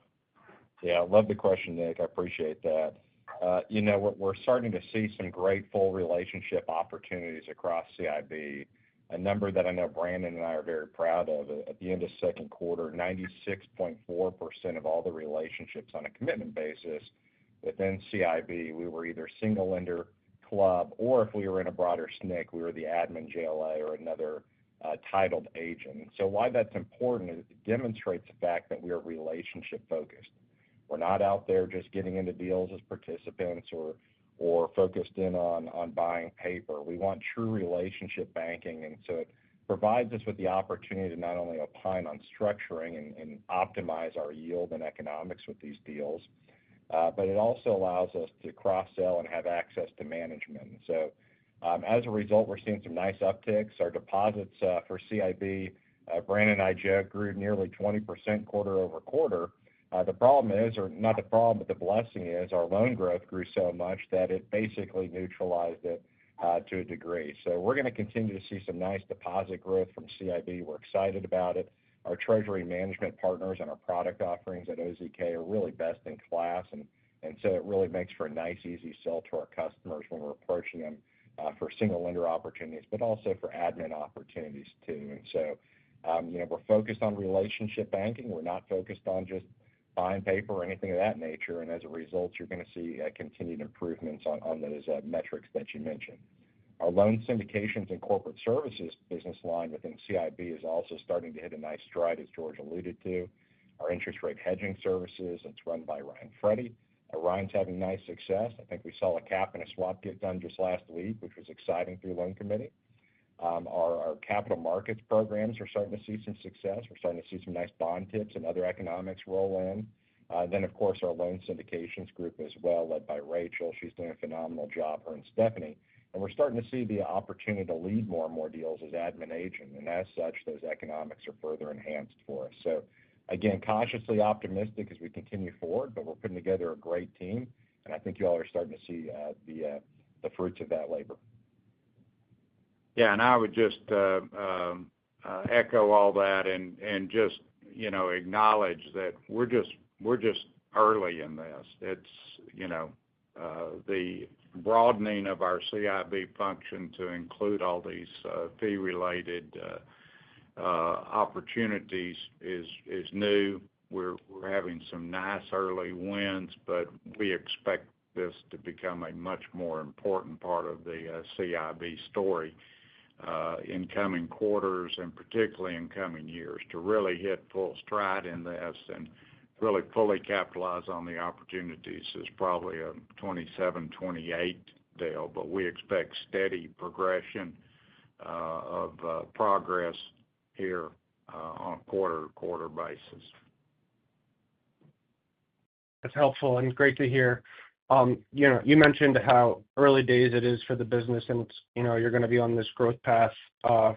Yeah, I love the question, Nick. I appreciate that. We're starting to see some great full relationship opportunities across CIB, a number that I know Brandon and I are very proud of. At the end of second quarter, 96.4% of all the relationships on a commitment basis within CIB, we were either single lender club, or if we were in a broader SNC, we were the admin JLA or another titled agent. So why that's important is it demonstrates the fact that we are relationship focused. We're not out there just getting into deals as participants or focused in on buying paper. We want true relationship banking, and so it provides us with the opportunity to not only opine on structuring and optimize our yield and economics with these deals, but it also allows us to cross-sell and have access to management. So as a result, we're seeing some nice upticks. Our deposits for CIB, Brandon and I joke, grew nearly 20% quarter over quarter. The problem is, or not the problem, but the blessing is, our loan growth grew so much that it basically neutralized it to a degree. So we're going to continue to see some nice deposit growth from CIB. We're excited about it. Our treasury management partners and our product offerings at OZK are really best in class, and so it really makes for a nice, easy sell to our customers when we're approaching them for single lender opportunities, but also for admin opportunities too. And so, we're focused on relationship banking. We're not focused on just buying paper or anything of that nature, and as a result, you're going to see continued improvements on those metrics that you mentioned. Our loan syndications and corporate services business line within CIB is also starting to hit a nice stride, as George alluded to. Our interest rate hedging services, it's run by Ryan Freddie. Ryan's having nice success. I think we saw a cap and a swap get done just last week, which was exciting through loan committee. Our capital markets programs are starting to see some success. We're starting to see some nice bond tips and other economics roll in. Then, of course, our loan syndications group as well, led by Rachel. She's doing a phenomenal job, her and Stephanie. And we're starting to see the opportunity to lead more and more deals as admin agent. And as such, those economics are further enhanced for us. So, again, cautiously optimistic as we continue forward, but we're putting together a great team. And I think you all are starting to see the fruits of that labor. Yeah, and I would just echo all that and just acknowledge that we're just early in this. It's the broadening of our CIB function to include all these fee-related opportunities is new. We're having some nice early wins, but we expect this to become a much more important part of the CIB story in coming quarters and particularly in coming years. To really hit full stride in this and really fully capitalize on the opportunities is probably a 27, 28 deal, but we expect steady progression of progress here on a quarter-to-quarter basis. That's helpful and great to hear. You mentioned how early days it is for the business, and you're going to be on this growth path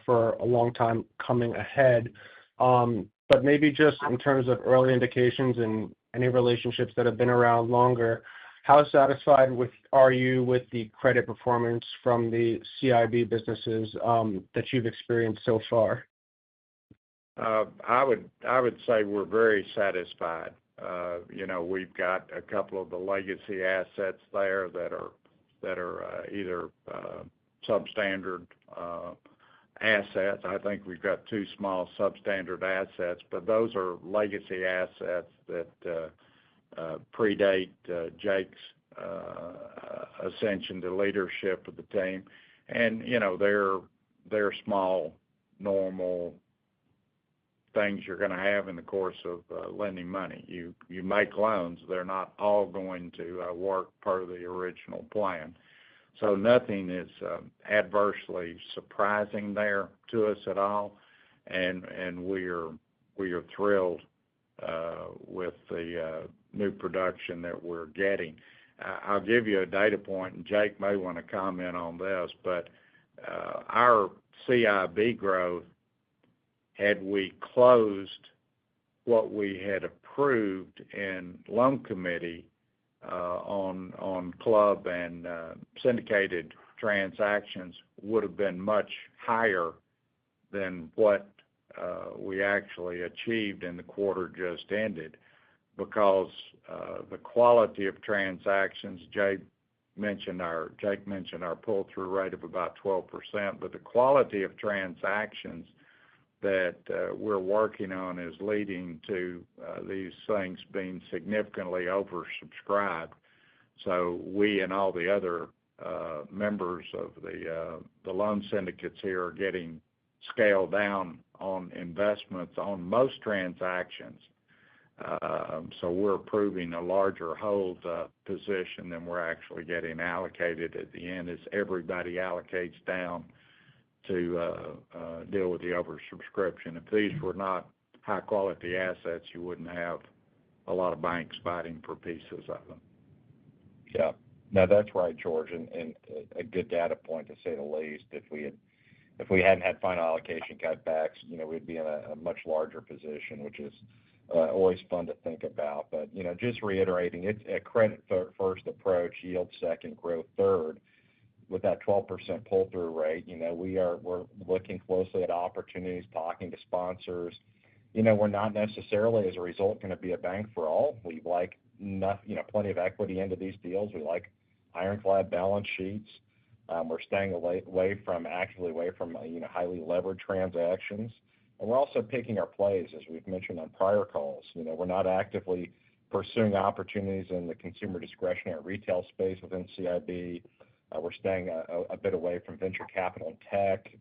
for a long time coming ahead. But maybe just in terms of early indications and any relationships that have been around longer, how satisfied are you with the credit performance from the CIB businesses that you've experienced so far? I would say we're very satisfied. We've got a couple of the legacy assets there that are either substandard assets. I think we've got two small substandard assets, but those are legacy assets that predate Jake's ascension to leadership of the team. And, they're small, normal things you're going to have in the course of lending money. You make loans. They're not all going to work per the original plan. So nothing is adversely surprising there to us at all, and we are thrilled with the new production that we're getting. I'll give you a data point, and Jake may want to comment on this, but our CIB growth, had we closed what we had approved in loan committee on club and syndicated transactions, would have been much higher than what we actually achieved in the quarter just ended, because the quality of transactions, Jake mentioned our pull-through rate of about 12%, but the quality of transactions that we're working on is leading to these things being significantly oversubscribed. So we and all the other members of the loan syndicates here are getting scaled down on investments on most transactions. So we're approving a larger hold position than we're actually getting allocated at the end, as everybody allocates down to deal with the oversubscription. If these were not high-quality assets, you wouldn't have a lot of banks fighting for pieces of them. Yeah. No, that's right, George, and a good data point to say the least. If we hadn't had final allocation cutbacks, we'd be in a much larger position, which is always fun to think about. But just reiterating, it's a credit first approach, yield second, growth third. With that 12% pull-through rate, we're looking closely at opportunities, talking to sponsors. We're not necessarily, as a result, going to be a bank for all. We like plenty of equity into these deals. We like ironclad balance sheets. We're staying away from highly leveraged transactions. And we're also picking our plays, as we've mentioned on prior calls. We're not actively pursuing opportunities in the consumer discretionary retail space within CIB. We're staying a bit away from venture capital and tech,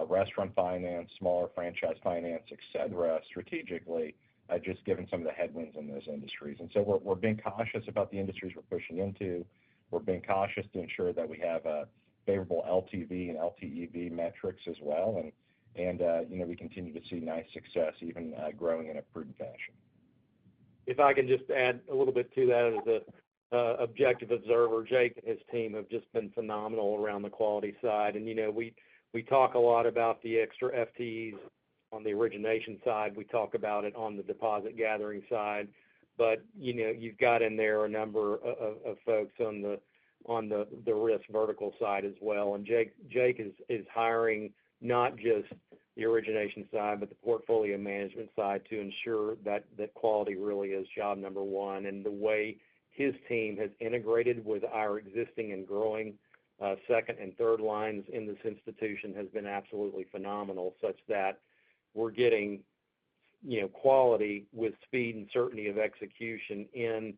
restaurant finance, smaller franchise finance, et cetera, strategically, just given some of the headwinds in those industries. And so we're being cautious about the industries we're pushing into. We're being cautious to ensure that we have favorable LTV and LTEV metrics as well. And we continue to see nice success, even growing in a prudent fashion. If I can just add a little bit to that as a objective observer, Jake and his team have just been phenomenal around the quality side. And, we talk a lot about the extra FTEs on the origination side. We talk about it on the deposit gathering side. But, you've got in there a number of folks on the risk vertical side as well. And Jake is hiring not just the origination side, but the portfolio management side to ensure that quality really is job number one. And the way his team has integrated with our existing and growing second and third lines in this institution has been absolutely phenomenal, such that we're getting, quality with speed and certainty of execution in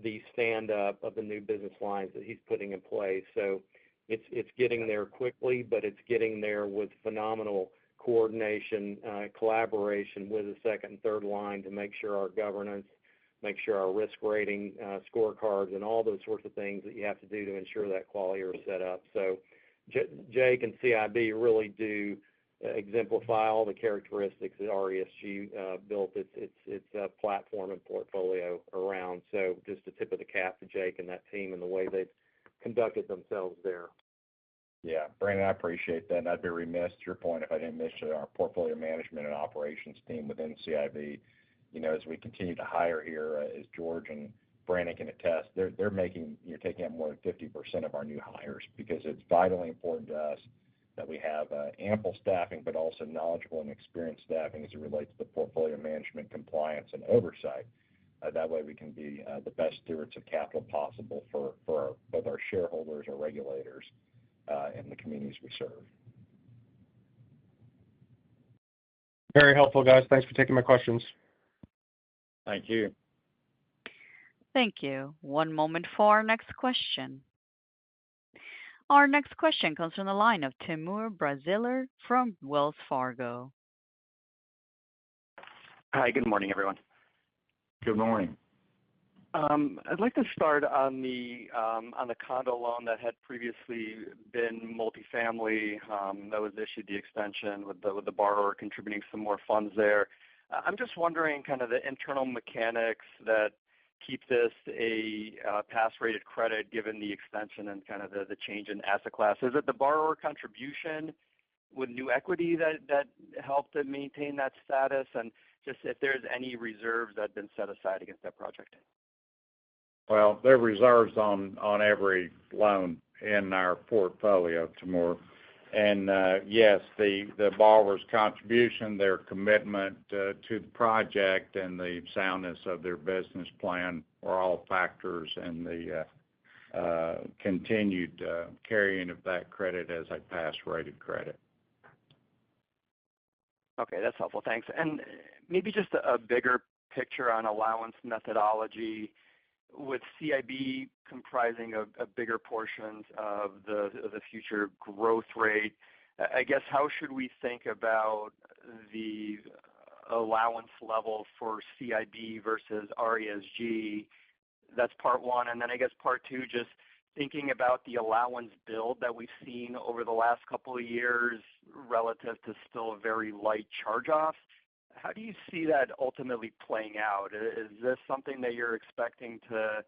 the stand-up of the new business lines that he's putting in place. So it's getting there quickly, but it's getting there with phenomenal coordination, collaboration with the second and third line to make sure our governance, make sure our risk rating, scorecards, and all those sorts of things that you have to do to ensure that quality are set up. So Jake and CIB really do exemplify all the characteristics that RESG built its platform and portfolio around. So just a tip of the cap to Jake and that team and the way they've conducted themselves there. Yeah, Brandon, I appreciate that. And I'd be remiss, to your point, if I didn't mention our portfolio management and operations team within CIB. As we continue to hire here, as George and Brandon can attest, they're taking up more than 50% of our new hires, because it's vitally important to us that we have ample staffing, but also knowledgeable and experienced staffing as it relates to portfolio management, compliance, and oversight. That way we can be the best stewards of capital possible for both our shareholders, our regulators, and the communities we serve. Very helpful, guys. Thanks for taking my questions. Thank you. Thank you. One moment for our next question. Our next question comes from the line of Timur Braziler from Wells Fargo. Hi, good morning, everyone. Good morning. I'd like to start on the condo loan that had previously been multifamily, that was issued the extension with the borrower contributing some more funds there. I'm just wondering kind of the internal mechanics that keep this a pass-rated credit given the extension and kind of the change in asset class. Is it the borrower contribution with new equity that helped to maintain that status? And just if there's any reserves that have been set aside against that project? Well, there are reserves on every loan in our portfolio, Timur. And yes, the borrower's contribution, their commitment to the project, and the soundness of their business plan are all factors in the continued carrying of that credit as a pass-rated credit. Okay, that's helpful. Thanks. And maybe just a bigger picture on allowance methodology, with CIB comprising a bigger portion of the future growth rate. I guess, how should we think about the allowance level for CIB versus RESG? That's part one. And then I guess part two, just thinking about the allowance build that we've seen over the last couple of years relative to still a very light charge-off. how do you see that ultimately playing out? Is this something that you're expecting to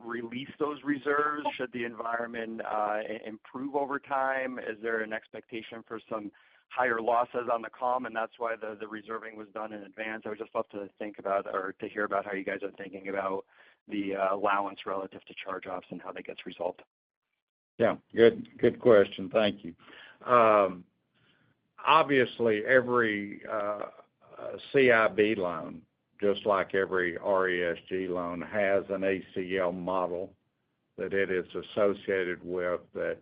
release those reserves? Should the environment improve over time? Is there an expectation for some higher losses on the calm, and that's why the reserving was done in advance? I would just love to think about or to hear about how you guys are thinking about the allowance relative to charge-offs and how that gets resolved. Yeah, good question. Thank you. Obviously, every CIB loan, just like every RESG loan, has an ACL model that it is associated with that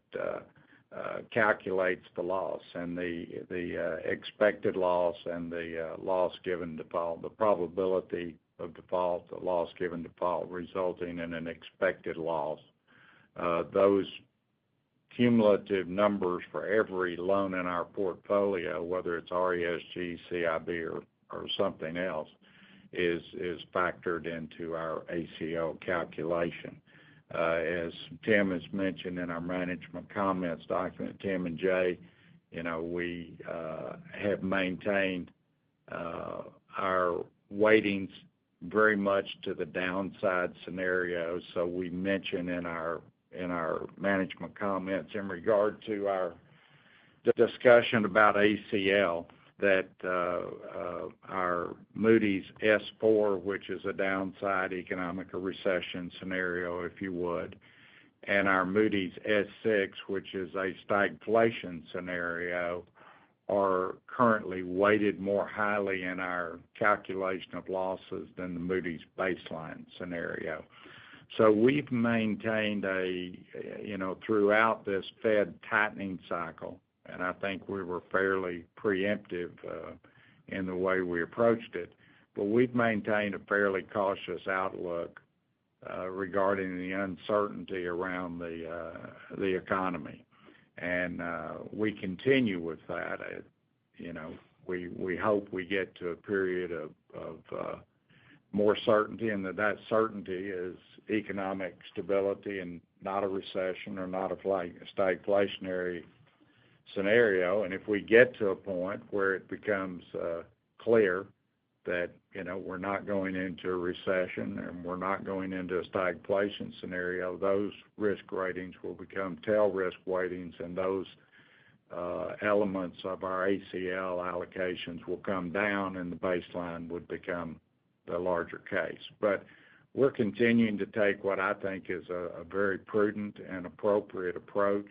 calculates the loss and the expected loss and the loss given default, the probability of default, the loss given default resulting in an expected loss. Those cumulative numbers for every loan in our portfolio, whether it's RESG, CIB, or something else, is factored into our ACL calculation. As Tim has mentioned in our management comments document, Tim and Jay, we have maintained our weightings very much to the downside scenario. So we mention in our management comments in regard to our discussion about ACL that our Moody's S4, which is a downside economic or recession scenario, if you would, and our Moody's S6, which is a stagflation scenario, are currently weighted more highly in our calculation of losses than the Moody's baseline scenario. So we've maintained throughout this Fed tightening cycle, and I think we were fairly preemptive in the way we approached it, but we've maintained a fairly cautious outlook regarding the uncertainty around the economy. And we continue with that. We hope we get to a period of more certainty, and that certainty is economic stability and not a recession or not a stagflationary scenario. And if we get to a point where it becomes clear that we're not going into a recession and we're not going into a stagflation scenario, those risk ratings will become tail risk weightings, and those elements of our ACL allocations will come down, and the baseline would become the larger case. But we're continuing to take what I think is a very prudent and appropriate approach,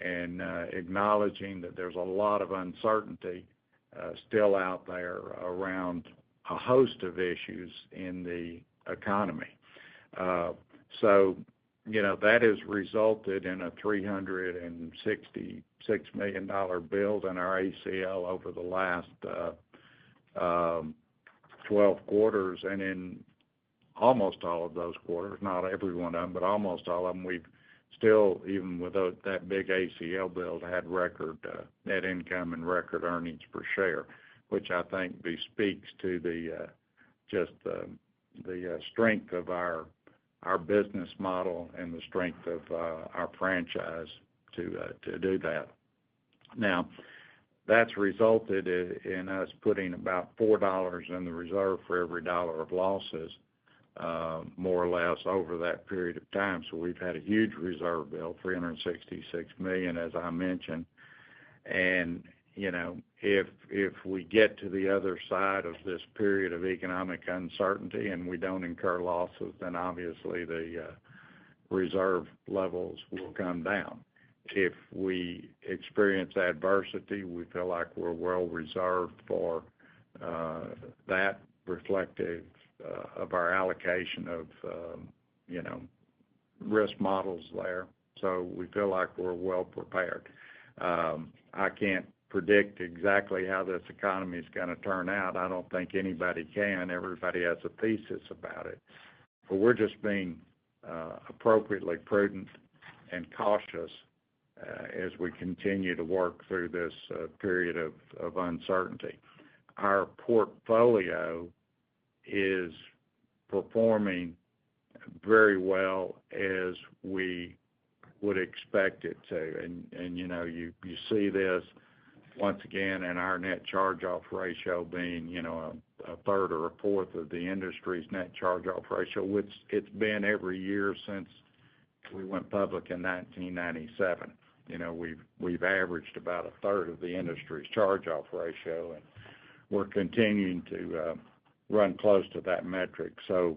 and acknowledging that there's a lot of uncertainty still out there around a host of issues in the economy. So that has resulted in a $366 million build in our ACL over the last 12 quarters, and in almost all of those quarters, not every one of them, but almost all of them, we've still, even without that big ACL build, had record net income and record earnings per share, which I think speaks to the strength of our business model and the strength of our franchise to do that. Now, that's resulted in us putting about $4 in the reserve for every dollar of losses, more or less, over that period of time. So we've had a huge reserve bill, $366 million, as I mentioned. And if we get to the other side of this period of economic uncertainty and we don't incur losses, then obviously the reserve levels will come down. If we experience adversity, we feel like we're well reserved for that, reflective of our allocation of risk models there. So we feel like we're well prepared. I can't predict exactly how this economy is going to turn out. I don't think anybody can. Everybody has a thesis about it. But we're just being appropriately prudent and cautious as we continue to work through this period of uncertainty. Our portfolio is performing very well as we would expect it to. And you see this once again, and our net charge-off ratio being, a third or a fourth of the industry's net charge-off ratio, which it's been every year since we went public in 1997. We've averaged about a third of the industry's charge-off ratio, and we're continuing to run close to that metric. So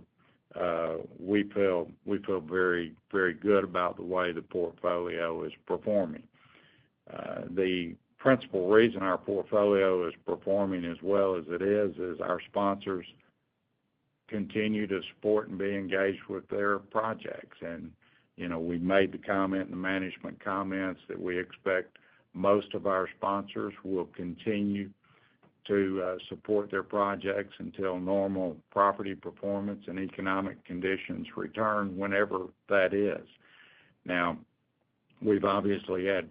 we feel very, very good about the way the portfolio is performing. The principal reason our portfolio is performing as well as it is our sponsors continue to support and be engaged with their projects. And, we made the comment in the management comments that we expect most of our sponsors will continue to support their projects until normal property performance and economic conditions return, whenever that is. Now, we've obviously had,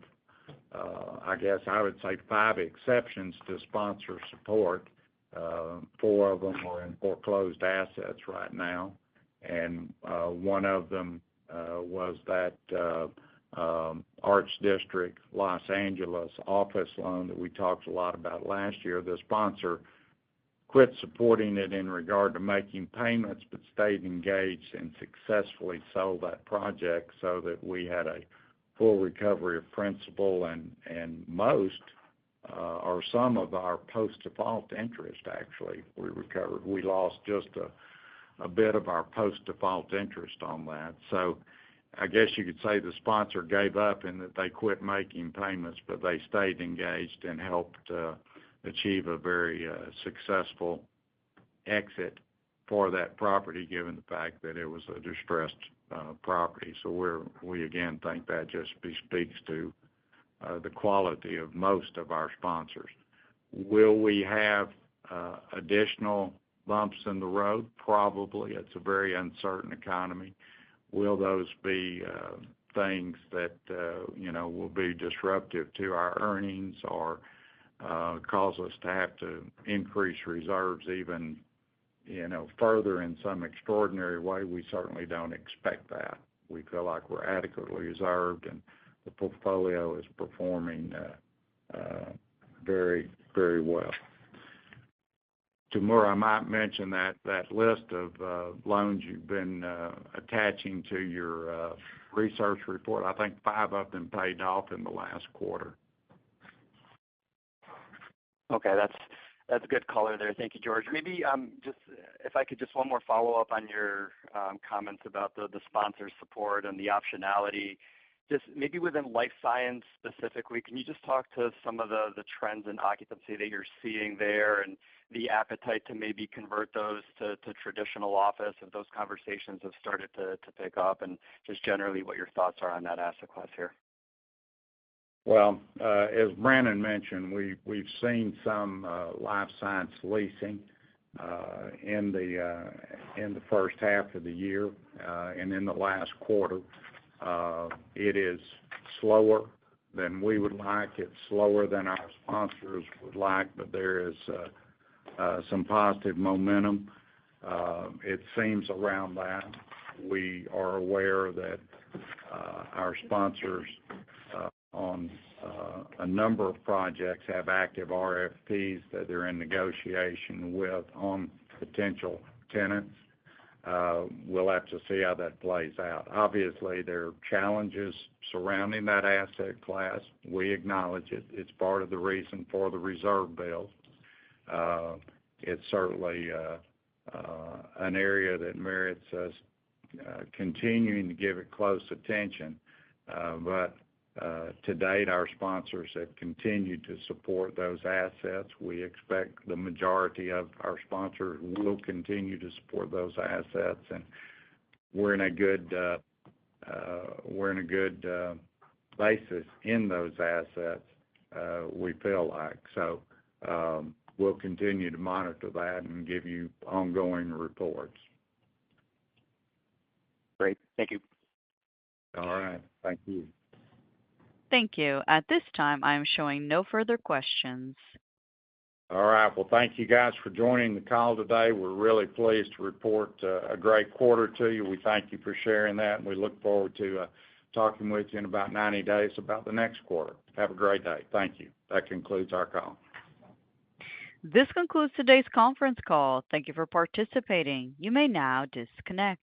I guess I would say, 5 exceptions to sponsor support. 4 of them are in foreclosed assets right now, and one of them was that Arts District Los Angeles office loan that we talked a lot about last year. The sponsor quit supporting it in regard to making payments, but stayed engaged and successfully sold that project so that we had a full recovery of principal and most or some of our post-default interest. Actually, we recovered. We lost just a bit of our post-default interest on that. So I guess you could say the sponsor gave up in that they quit making payments, but they stayed engaged and helped achieve a very successful exit for that property, given the fact that it was a distressed property. So we again think that just speaks to the quality of most of our sponsors. Will we have additional bumps in the road? Probably. It's a very uncertain economy. Will those be things that will be disruptive to our earnings or cause us to have to increase reserves even further in some extraordinary way? We certainly don't expect that. We feel like we're adequately reserved, and the portfolio is performing very, very well. Timur, I might mention that list of loans you've been attaching to your research report. I think 5 of them paid off in the last quarter. Okay, that's good color there. Thank you, George. Maybe just if I could just one more follow-up on your comments about the sponsor support and the optionality. Just maybe within life science specifically, can you just talk to some of the trends in occupancy that you're seeing there and the appetite to maybe convert those to traditional office, if those conversations have started to pick up, and just generally what your thoughts are on that asset class here? Well, as Brandon mentioned, we've seen some life science leasing in the first half of the year and in the last quarter. It is slower than we would like. It's slower than our sponsors would like, but there is some positive momentum. It seems around that. We are aware that our sponsors on a number of projects have active RFPs that they're in negotiation with on potential tenants. We'll have to see how that plays out. Obviously, there are challenges surrounding that asset class. We acknowledge it. It's part of the reason for the reserve bill. It's certainly an area that merits us continuing to give it close attention. But to date, our sponsors have continued to support those assets. We expect the majority of our sponsors will continue to support those assets, and we're in a good basis in those assets. We feel like so. We'll continue to monitor that and give you ongoing reports. Great. Thank you. All right. Thank you. Thank you. At this time, I am showing no further questions. All right. Well, thank you guys for joining the call today. We're really pleased to report a great quarter to you. We thank you for sharing that, and we look forward to talking with you in about 90 days about the next quarter. Have a great day. Thank you. That concludes our call. This concludes today's conference call. Thank you for participating. You may now disconnect.